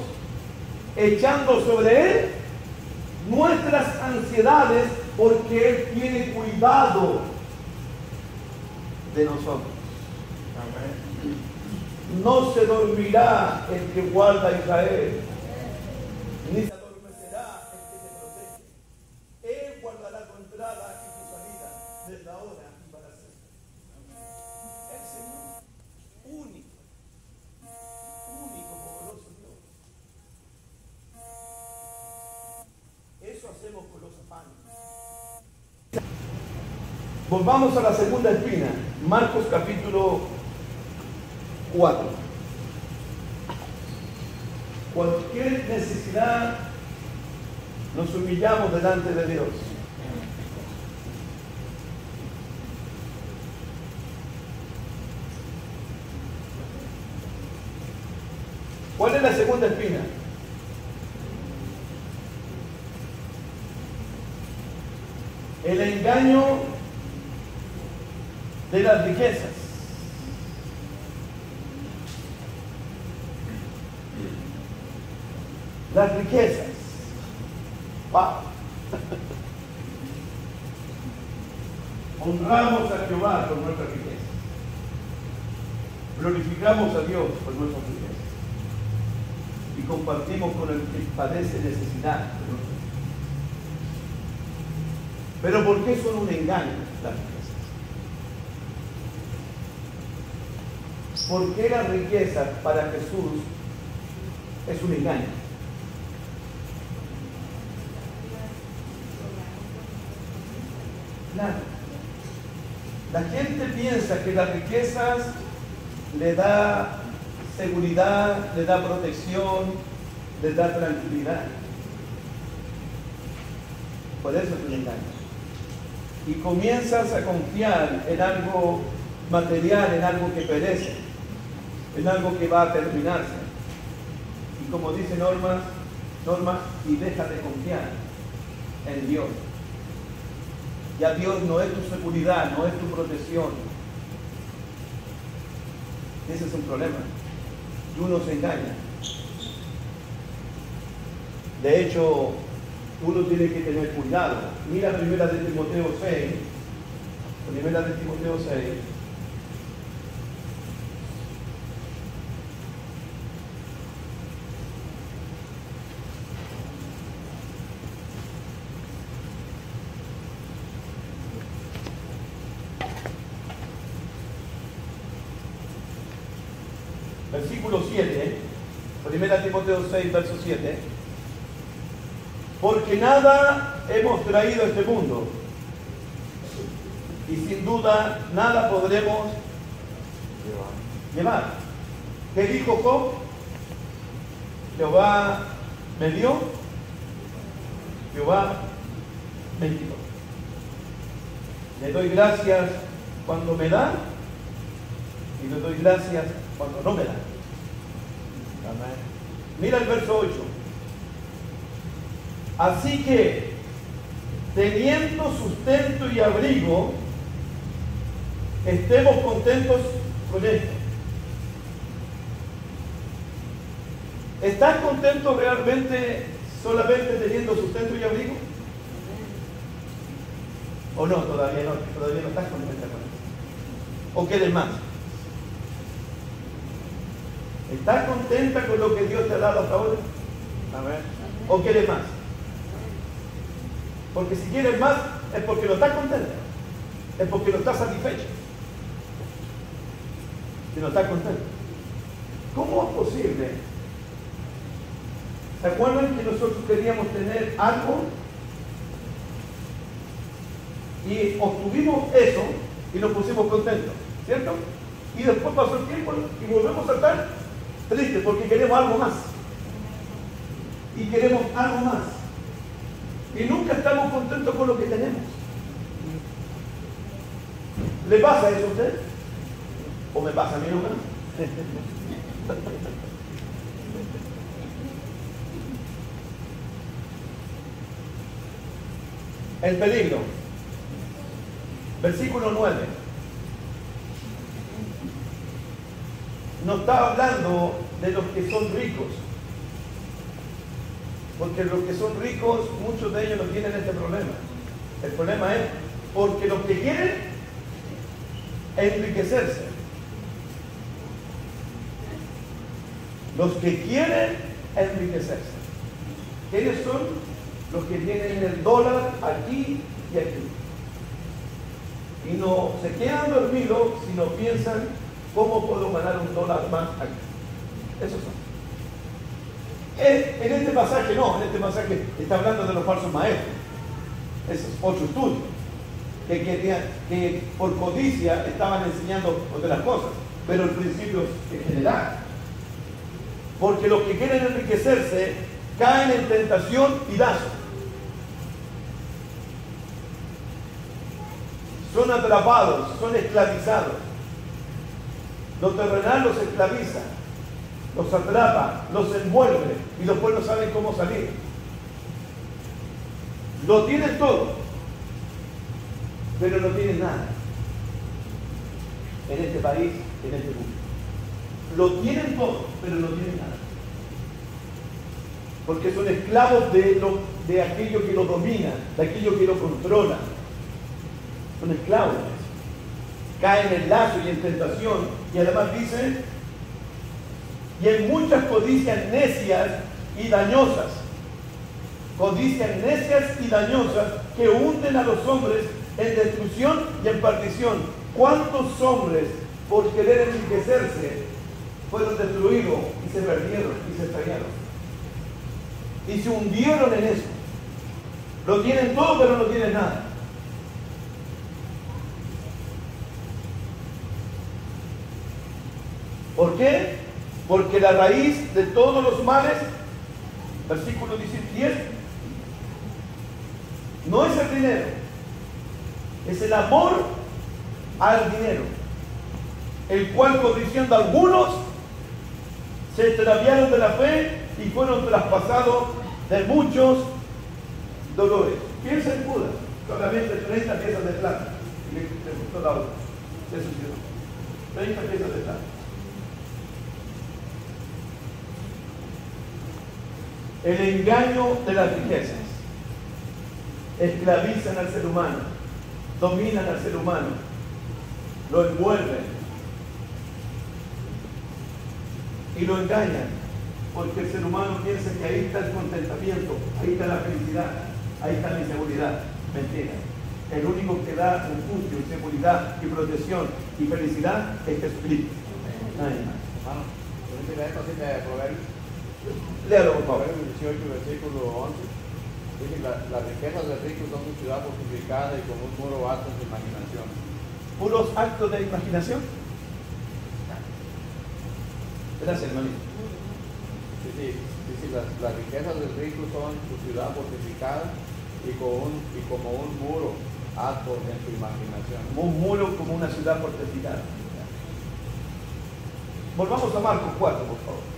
Speaker 1: echando sobre Él nuestras ansiedades, porque Él tiene cuidado de nosotros.
Speaker 5: Amén.
Speaker 1: No se dormirá el que guarda a Israel, ni se adormecerá el que te protege. Él guardará tu entrada y tu salida, desde ahora y para siempre. El Señor, único, poderoso Dios. Eso hacemos con los afanes. Volvamos a la segunda espina, Marcos capítulo 4. Cualquier necesidad, nos humillamos delante de Dios. ¿Cuál es la segunda espina? El engaño de las riquezas. Las riquezas. Wow. Honramos a Jehová con nuestras riquezas. Glorificamos a Dios por nuestras riquezas. Y compartimos con el que padece necesidad. Pero ¿por qué son un engaño las riquezas? ¿Por qué la riqueza para Jesús es un engaño? Claro. La gente piensa que las riquezas le da seguridad, les da protección, les da tranquilidad. Por eso te engañas. Y comienzas a confiar en algo material, en algo que perece, en algo que va a terminarse. Y como dice Norma, y deja de confiar en Dios. Ya Dios no es tu seguridad, no es tu protección. Ese es un problema. Y uno se engaña. De hecho, uno tiene que tener cuidado. Mira primera de Timoteo 6. Primera de Timoteo 6. Versículo 7, primera Timoteo 6, verso 7. Porque nada hemos traído a este mundo, y sin duda nada podremos llevar. ¿Qué dijo Job? Jehová me dio, Jehová me quitó. Le doy gracias cuando me da, y le doy gracias cuando no me da. Amén. Mira el verso 8. Así que, teniendo sustento y abrigo, estemos contentos con esto. ¿Estás contento realmente solamente teniendo sustento y abrigo? ¿O no? Todavía no estás contento con eso. ¿O quieres más? ¿Estás contenta con lo que Dios te ha dado hasta ahora? ¿O quieres más? Porque si quieres más, es porque no estás contenta. Es porque no estás satisfecho. Si no estás contento. ¿Cómo es posible? ¿Se acuerdan que nosotros queríamos tener algo? Y obtuvimos eso y nos pusimos contentos, ¿cierto? Y después pasó el tiempo y volvemos a estar tristes porque queremos algo más. Y queremos algo más. Y nunca estamos contentos con lo que tenemos. ¿Le pasa eso a usted? ¿O me pasa a mí nomás? El peligro. Versículo 9. No está hablando de los que son ricos. Porque los que son ricos, muchos de ellos no tienen este problema. El problema es porque los que quieren enriquecerse. Los que quieren enriquecerse. ¿Quiénes son? Los que tienen el dólar aquí y aquí. Y no se quedan dormidos si no piensan cómo puedo ganar un dólar más aquí. Esos son. En este pasaje no, en este pasaje está hablando de los falsos maestros. Ese es otro estudio. Que por codicia estaban enseñando otras cosas, pero el principio es general. Porque los que quieren enriquecerse caen en tentación y lazo. Son atrapados, son esclavizados. Lo terrenal los esclaviza, los atrapa, los envuelve y después no saben cómo salir. Lo tienen todo, pero no tienen nada. En este país, en este mundo. Lo tienen todo, pero no tienen nada. Porque son esclavos de aquello que lo domina, de aquello que lo controla. Son esclavos. Caen en lazo y en tentación. Y además dice, y en muchas codicias necias y dañosas. Codicias necias y dañosas que hunden a los hombres en destrucción y en perdición. ¿Cuántos hombres por querer enriquecerse fueron destruidos y se perdieron y se estrellaron? Y se hundieron en eso. Lo tienen todo, pero no tienen nada. ¿Por qué? Porque la raíz de todos los males, versículo 10, no es el dinero, es el amor al dinero, el cual, codiciando algunos, se extraviaron de la fe y fueron traspasados de muchos dolores. Piensa en Judas, solamente 30 piezas de plata, y le gustó la otra, se suicidó. 30 piezas de plata. El engaño de las riquezas esclavizan al ser humano, dominan al ser humano, lo envuelven y lo engañan, porque el ser humano piensa que ahí está el contentamiento, ahí está la felicidad, ahí está la inseguridad. Mentira. El único que da refugio, seguridad y protección y felicidad es Jesucristo. Nadie más.
Speaker 2: Hermano, permíteme esta cita de Proverbios.
Speaker 1: Léalo, por favor.
Speaker 2: Proverbios 18, versículo 11. Dice: las riquezas del rico son su ciudad fortificada y como un muro alto en su imaginación.
Speaker 1: Puros actos de imaginación. Gracias, hermanito.
Speaker 2: Dice, las riquezas del rico son su ciudad fortificada y como un muro alto en su imaginación.
Speaker 1: Como un muro, como una ciudad fortificada. Volvamos a Marcos 4, por favor.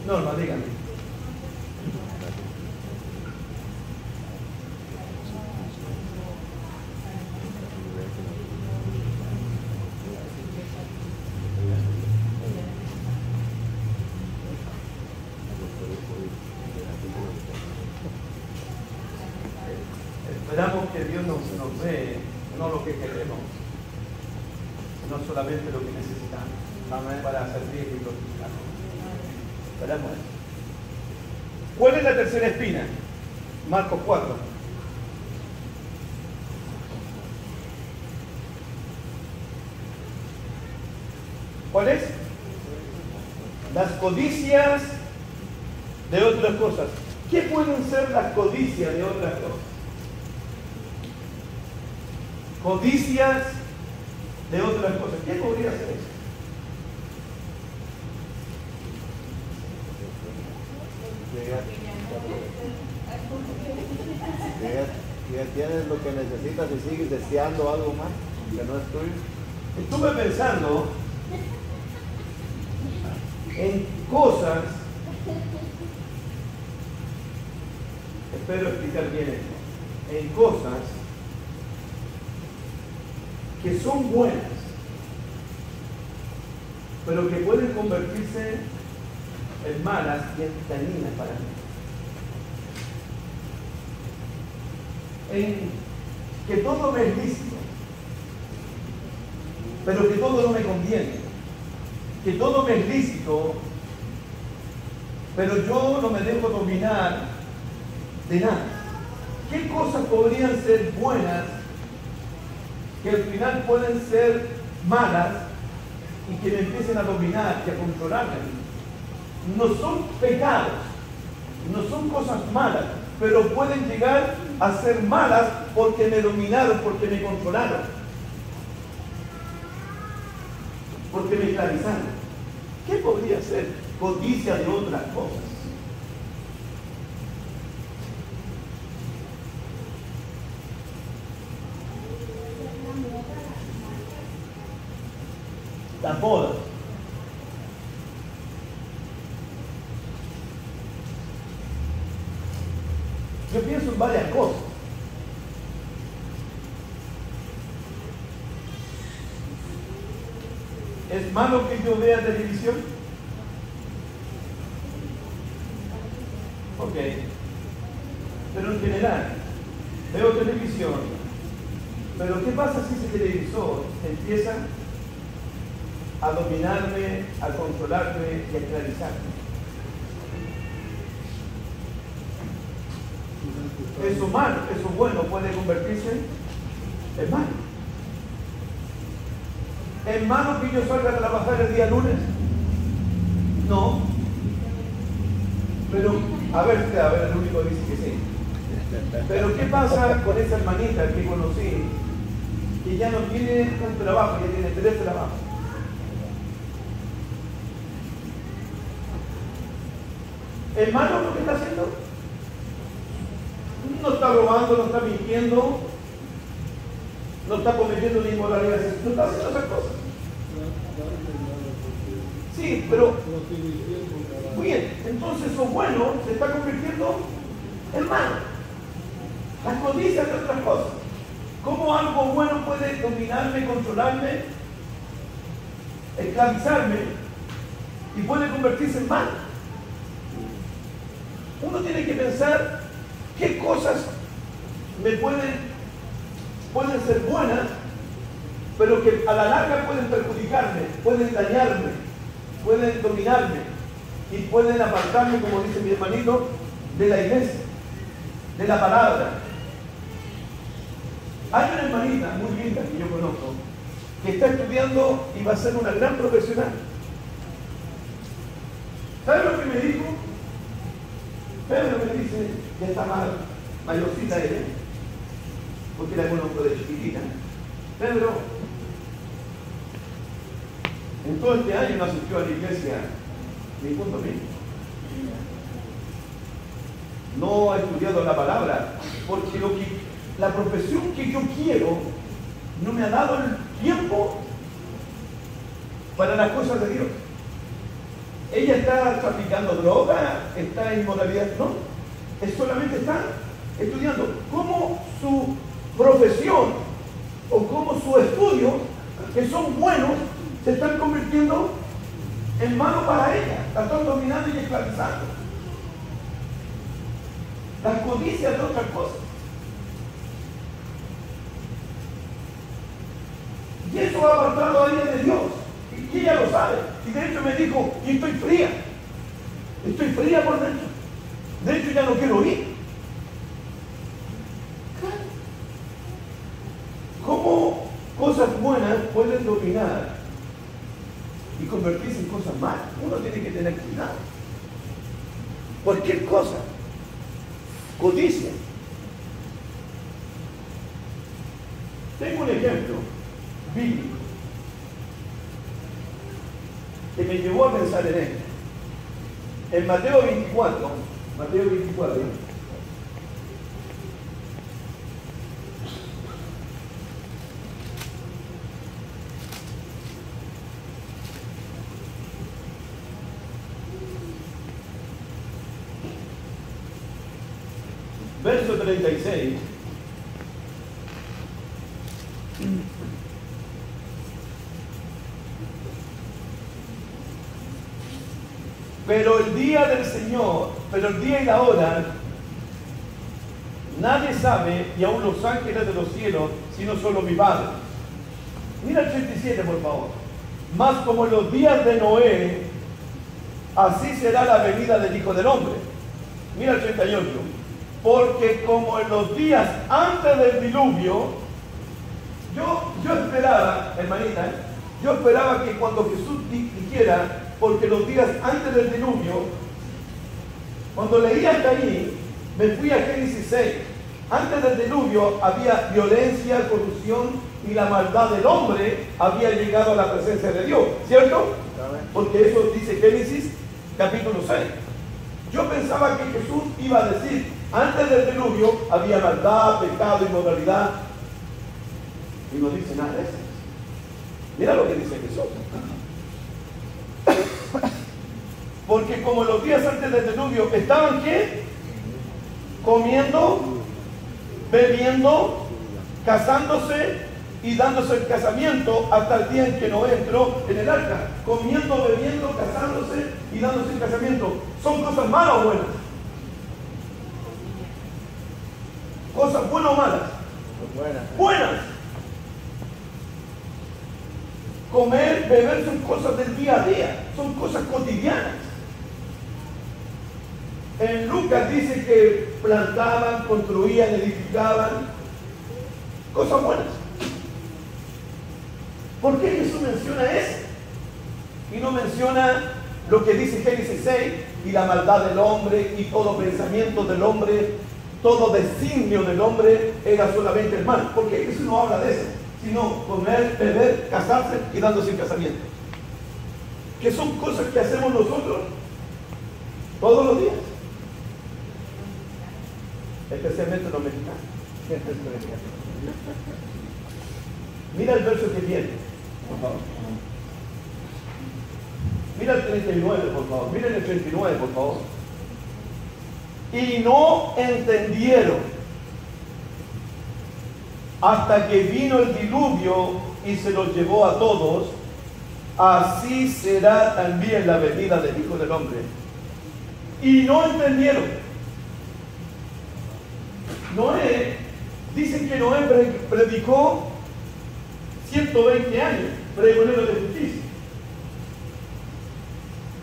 Speaker 1: Norma, dígame. Esperamos que Dios nos dé no lo que queremos, sino solamente lo que necesitamos. Amén. Para servir y glorificarnos. Esperamos eso. ¿Cuál es la tercera espina? Marcos 4. ¿Cuál es? Las codicias de otras cosas. ¿Qué pueden ser las codicias de otras cosas? Codicias de otras cosas. ¿Qué podría ser eso?
Speaker 5: Que ya tienes lo que necesitas y sigues deseando algo más que no es tuyo.
Speaker 1: Estuve pensando en cosas, espero explicar bien esto, en cosas que son buenas, pero que pueden convertirse en malas y en dañinas para mí. En que todo me es lícito, pero que todo no me conviene. Que todo me es lícito, pero yo no me dejo dominar de nada. ¿Qué cosas podrían ser buenas que al final pueden ser malas y que me empiecen a dominar y a controlarme? No son pecados, no son cosas malas, pero pueden llegar a ser malas porque me dominaron, porque me controlaron, porque me esclavizaron. ¿Qué podría ser codicia de otras cosas? Las bodas. Yo pienso en varias cosas. ¿Es malo que yo vea televisión? Ok. Pero en general, veo televisión. Pero ¿qué pasa si ese televisor empieza a dominarme, a controlarme y a esclavizarme? Eso malo, eso bueno puede convertirse en malo. ¿Es malo que yo salga a trabajar el día lunes? No. Pero, a ver, el único dice que sí. Pero ¿qué pasa con esa hermanita que conocí, que ya no tiene un trabajo, ya tiene 3 trabajos? Hermano, ¿lo que está haciendo? No está robando, no está mintiendo, no está cometiendo ni inmoralidad, no está haciendo esas cosas. Sí, pero muy bien, entonces lo bueno se está convirtiendo en malo. Las codicias de otras cosas. ¿Cómo algo bueno puede dominarme, controlarme, esclavizarme y puede convertirse en malo? Uno tiene que pensar qué cosas me pueden ser buenas, pero que a la larga pueden perjudicarme, pueden dañarme, pueden dominarme y pueden apartarme, como dice mi hermanito, de la iglesia, de la palabra. Hay una hermanita muy linda que yo conozco que está estudiando y va a ser una gran profesional. ¿Sabe lo que me dijo? Pedro me dice, ya está mayorcita ella, porque la conozco de chiquitita. Pedro, en todo este año no asistió a la iglesia ni punto medio. No ha estudiado la palabra, porque la profesión que yo quiero no me ha dado el tiempo para las cosas de Dios. Ella está traficando droga, está en inmoralidad, no, es solamente está estudiando cómo su profesión o cómo su estudio, que son buenos, se están convirtiendo en malos para ella, la están dominando y esclavizando. Las codicias de otras cosas. Y eso ha apartado a ella de Dios. Y ella lo sabe. Y de hecho me dijo, y estoy fría. Estoy fría por dentro. De hecho ya no quiero ir. ¿Cómo cosas buenas pueden dominar y convertirse en cosas malas? Uno tiene que tener cuidado. Cualquier cosa. Codicia. Tengo un ejemplo bíblico que me llevó a pensar en esto. En Mateo 24, verso 36. Pero el día del Señor, pero el día y la hora, nadie sabe, y aún los ángeles de los cielos, sino solo mi Padre. Mira el 37, por favor. Mas como en los días de Noé, así será la venida del Hijo del Hombre. Mira el 38. Porque como en los días antes del diluvio, yo esperaba, hermanita, yo esperaba que cuando Jesús dijera, porque los días antes del diluvio, cuando leí hasta ahí, me fui a Génesis 6. Antes del diluvio había violencia, corrupción y la maldad del hombre había llegado a la presencia de Dios, ¿cierto? Porque eso dice Génesis capítulo 6. Yo pensaba que Jesús iba a decir, antes del diluvio había maldad, pecado, inmoralidad, y no dice nada de eso. Mira lo que dice Jesús. Porque como los días antes del diluvio estaban ¿qué? Comiendo, bebiendo, casándose y dándose el casamiento hasta el día en que Noé entró en el arca. Comiendo, bebiendo, casándose y dándose el casamiento. ¿Son cosas malas o buenas? ¿Cosas buenas o malas? Buenas. Comer, beber son cosas del día a día, son cosas cotidianas. En Lucas dice que plantaban, construían, edificaban, cosas buenas. ¿Por qué Jesús menciona eso? Y no menciona lo que dice Génesis 6 y la maldad del hombre y todo pensamiento del hombre todo designio del hombre era solamente el mal. Porque eso no habla de eso, sino comer, beber, casarse y dándose en casamiento. Que son cosas que hacemos nosotros todos los días. Especialmente los mexicanos. Mira el verso que viene, por favor. Mira el 39, por favor. Miren el 39, por favor. Y no entendieron hasta que vino el diluvio y se los llevó a todos. Así será también la venida del Hijo del Hombre. Y no entendieron. Noé, dicen que Noé predicó 120 años, pregonero de justicia.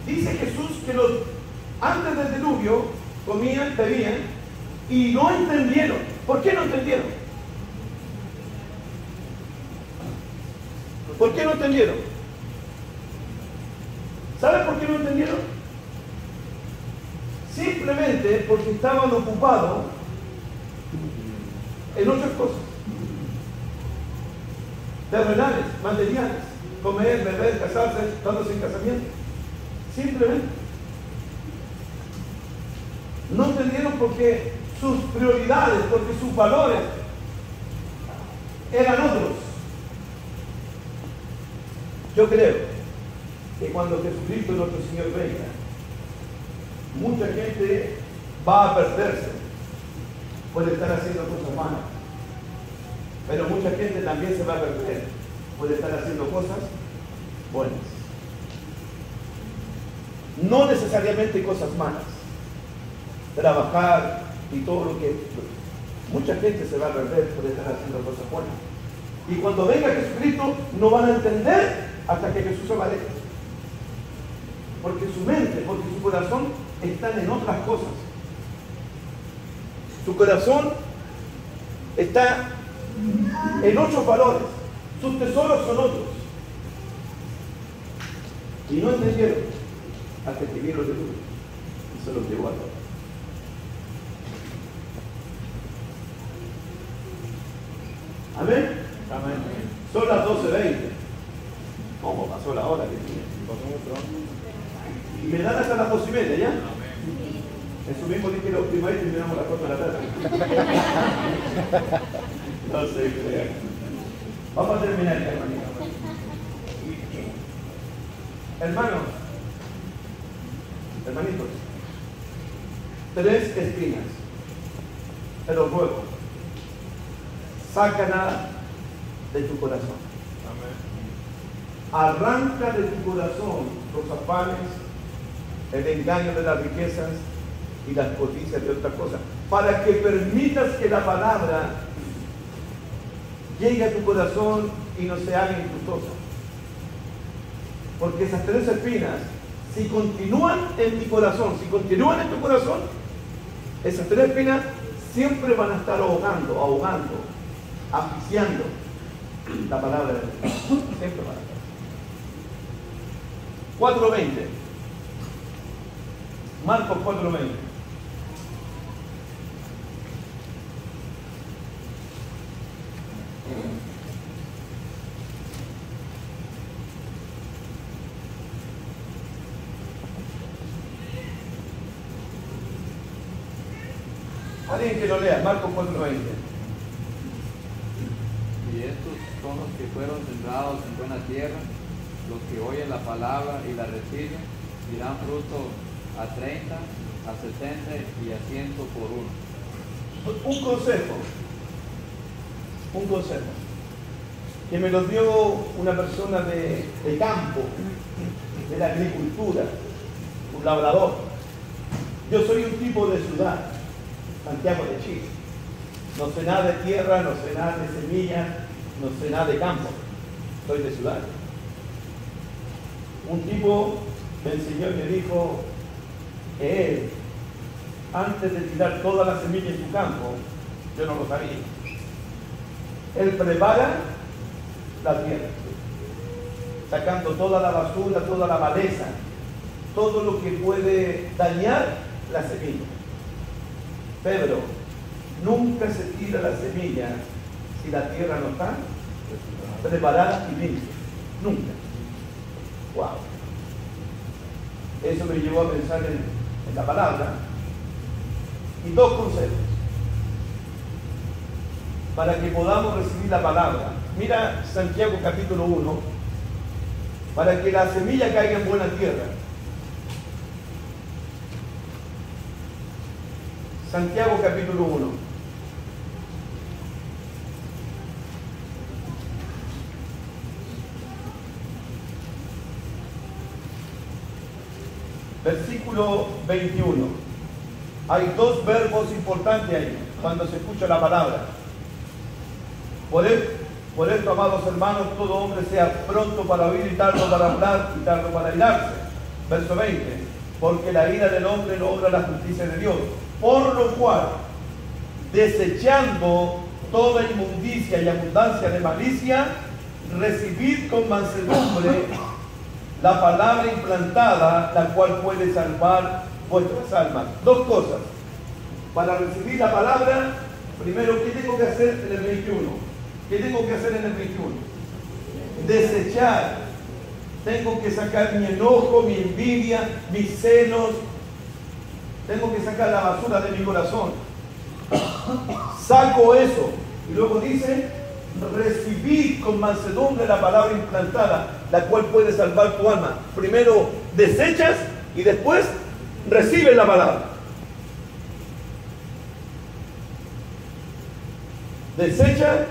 Speaker 1: Dice Jesús que antes del diluvio comían, bebían y no entendieron. ¿Por qué no entendieron? ¿Por qué no entendieron? ¿Saben por qué no entendieron? Simplemente porque estaban ocupados en otras cosas terrenales, materiales, comer, beber, casarse, dándose en casamiento. Simplemente no entendieron porque sus prioridades, porque sus valores eran otros. Yo creo que cuando Jesucristo nuestro Señor venga, mucha gente va a perderse, puede estar haciendo cosas malas, pero mucha gente también se va a perder, puede estar haciendo cosas buenas. No necesariamente cosas malas, trabajar y todo lo que... Mucha gente se va a perder, puede estar haciendo cosas buenas. Y cuando venga Jesucristo no van a entender hasta que Jesús se aparezca. Porque su mente, porque su corazón están en otras cosas. Su corazón está en otros valores. Sus tesoros son otros. Y no entendieron hasta que vino el diluvio y se los llevó a todos. ¿Amén?
Speaker 5: Amén.
Speaker 1: Son las 12:20. ¿Cómo pasó la hora que tiene? Y me dan hasta las 2:30, ¿ya? Eso mismo dije los primeros y terminamos a las 4 de la tarde. No sé, creo. Vamos a terminar, hermanito. Hermanitos, 3 espinas. Te los ruego. Sácala de tu corazón. Arranca de tu corazón los afanes, el engaño de las riquezas y las codicias de otras cosas, para que permitas que la palabra llegue a tu corazón y no se haga infructuosa. Porque esas 3 espinas, si continúan en mi corazón, si continúan en tu corazón, esas 3 espinas siempre van a estar ahogando, asfixiando la palabra de Dios. Siempre van a estar. 4:20. Marcos 4:20. Alguien que lo lea, Marcos 4:20.
Speaker 2: Y estos son los que fueron sembrados en buena tierra, los que oyen la palabra y la reciben, y dan fruto a 30, a 70 y a 100 por uno.
Speaker 1: Un consejo, que me lo dio una persona de campo, de la agricultura, un labrador. Yo soy un tipo de ciudad, Santiago de Chile. No sé nada de tierra, no sé nada de semillas, no sé nada de campo. Soy de ciudad. Un tipo me enseñó y me dijo que él, antes de tirar toda la semilla en su campo, yo no lo sabía, él prepara la tierra, sacando toda la basura, toda la maleza, todo lo que puede dañar la semilla. Pedro, Nunca se tira la semilla si la tierra no está preparada y limpia. Nunca. Wow. Eso me llevó a pensar en la palabra. Y dos consejos para que podamos recibir la palabra. Mira Santiago capítulo 1, para que la semilla caiga en buena tierra. Santiago capítulo 1. Versículo 21. Hay dos verbos importantes ahí, cuando se escucha la palabra. Por esto, amados hermanos, todo hombre sea pronto para oír y tardo para hablar y tardo para irarse. Verso 20. Porque la ira del hombre no obra la justicia de Dios. Por lo cual, desechando toda inmundicia y abundancia de malicia, recibid con mansedumbre la palabra implantada, la cual puede salvar vuestras almas. Dos cosas. Para recibir la palabra, primero, ¿qué tengo que hacer en el 21? ¿Qué tengo que hacer en el 21? Desechar. Tengo que sacar mi enojo, mi envidia, mis celos. Tengo que sacar la basura de mi corazón. Saco eso. Y luego dice, recibid con mansedumbre la palabra implantada, la cual puede salvar tu alma. Primero desechas y después recibes la palabra. Desecha,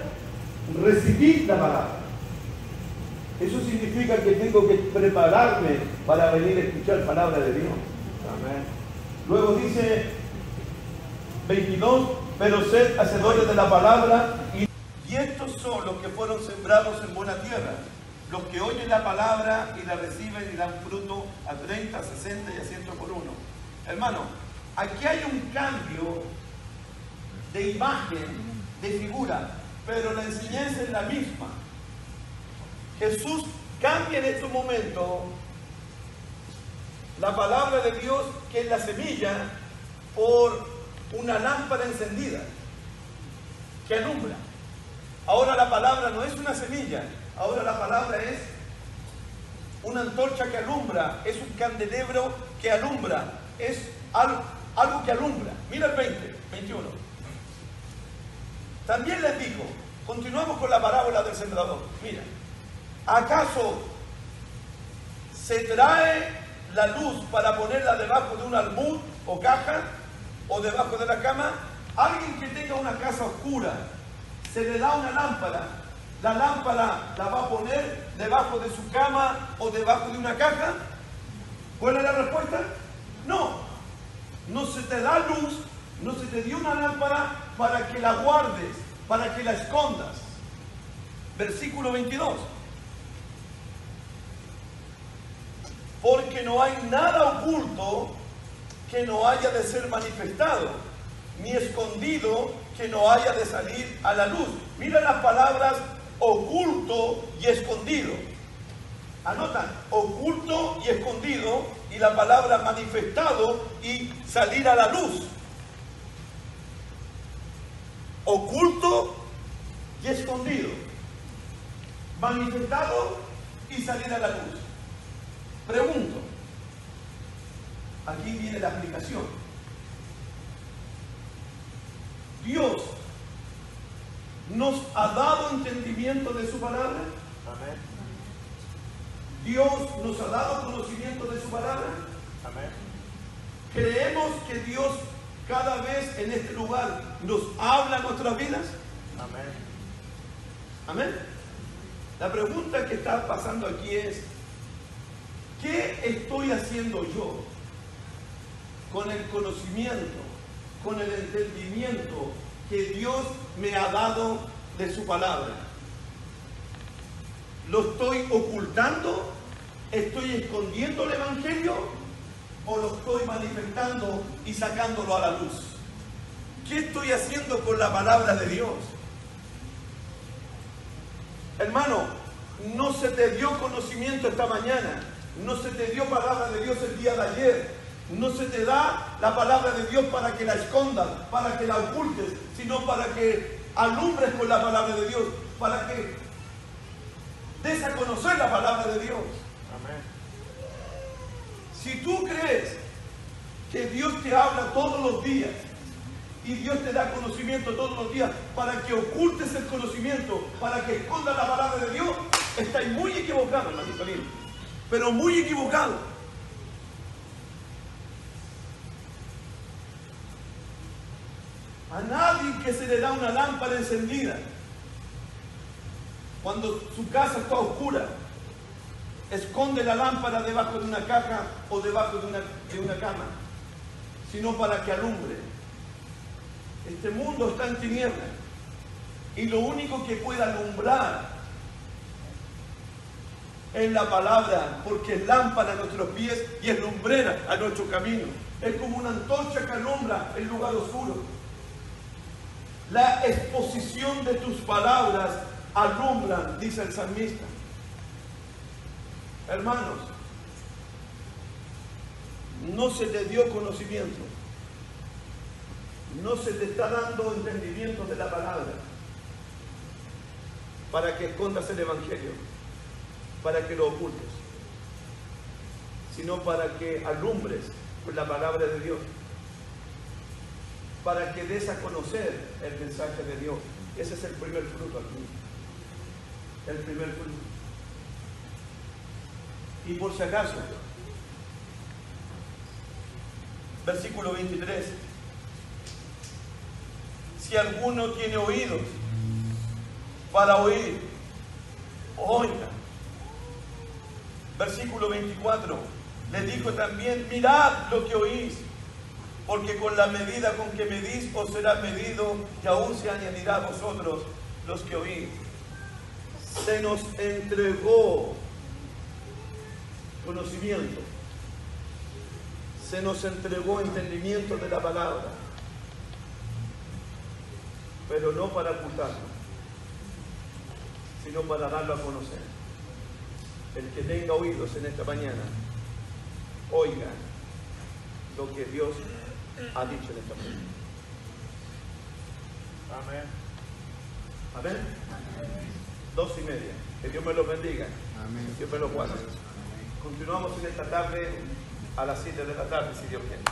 Speaker 1: recibir la palabra. Eso significa que tengo que prepararme para venir a escuchar palabra de Dios. Amén. Luego dice 22, pero sed hacedores de la palabra y estos son los que fueron sembrados en buena tierra, los que oyen la palabra y la reciben y dan fruto a 30, 60 y a 100 por uno. Hermano, aquí hay un cambio de imagen, de figura, pero la enseñanza es la misma. Jesús cambia en este momento la palabra de Dios, que es la semilla, por una lámpara encendida que alumbra. Ahora la palabra no es una semilla, ahora la palabra es una antorcha que alumbra, es un candelabro que alumbra, es algo que alumbra. Mira el 20, 21. También les dijo, continuamos con la parábola del sembrador. Mira, ¿acaso se trae la luz para ponerla debajo de un almud o caja o debajo de la cama? Alguien que tenga una casa oscura, se le da una lámpara. ¿La lámpara la va a poner debajo de su cama o debajo de una caja? ¿Cuál es la respuesta? No. No se te da luz, no se te dio una lámpara para que la guardes, para que la escondas. Versículo 22. Porque no hay nada oculto que no haya de ser manifestado, ni escondido que no haya de salir a la luz. Mira las palabras oculto y escondido. Anotan, oculto y escondido, y la palabra manifestado y salir a la luz. Oculto y escondido, manifestado y salir a la luz. Pregunto, aquí viene la aplicación. Dios nos ha dado entendimiento de su palabra.
Speaker 5: Amén.
Speaker 1: Dios nos ha dado conocimiento de su palabra.
Speaker 5: Amén.
Speaker 1: Creemos que Dios cada vez en este lugar nos habla en nuestras vidas.
Speaker 5: Amén.
Speaker 1: Amén. La pregunta que está pasando aquí es, ¿qué estoy haciendo yo con el conocimiento, con el entendimiento que Dios me ha dado de su palabra? ¿Lo estoy ocultando? ¿Estoy escondiendo el evangelio? ¿O lo estoy manifestando y sacándolo a la luz? ¿Qué estoy haciendo con la palabra de Dios? Hermano, no se te dio conocimiento esta mañana, no se te dio palabra de Dios el día de ayer, No se te da la palabra de Dios para que la escondas, para que la ocultes, sino para que alumbres con la palabra de Dios, para que des a conocer la palabra de Dios.
Speaker 5: Amén.
Speaker 1: Si tú crees que Dios te habla todos los días y Dios te da conocimiento todos los días para que ocultes el conocimiento, para que escondas la palabra de Dios, estáis muy equivocados, hermanito lindo, pero muy equivocados. A nadie que se le da una lámpara encendida cuando su casa está oscura, esconde la lámpara debajo de una caja o debajo de una cama, sino para que alumbre. Este mundo está en tinieblas y lo único que puede alumbrar es la palabra, porque es lámpara a nuestros pies y es lumbrera a nuestro camino. Es como una antorcha que alumbra el lugar oscuro. La exposición de tus palabras alumbran, dice el salmista. Hermanos, no se te dio conocimiento, no se te está dando entendimiento de la palabra para que escondas el evangelio, para que lo ocultes, sino para que alumbres con la palabra de Dios, para que des a conocer el mensaje de Dios. Ese es el primer fruto aquí, el primer fruto. Y por si acaso, versículo 23, si alguno tiene oídos para oír, oiga. Versículo 24, le dijo también, mirad lo que oís, porque con la medida con que medís os será medido, y aún se añadirá a vosotros los que oís. Se nos entregó conocimiento, se nos entregó entendimiento de la palabra, pero no para ocultarlo, sino para darlo a conocer. El que tenga oídos en esta mañana, oiga lo que Dios ha dicho en esta mañana. Amén. Amén. 2:30. Que Dios me los bendiga.
Speaker 5: Amén.
Speaker 1: Dios me los guarde. Continuamos en esta tarde a las 7 de la tarde, si Dios quiere.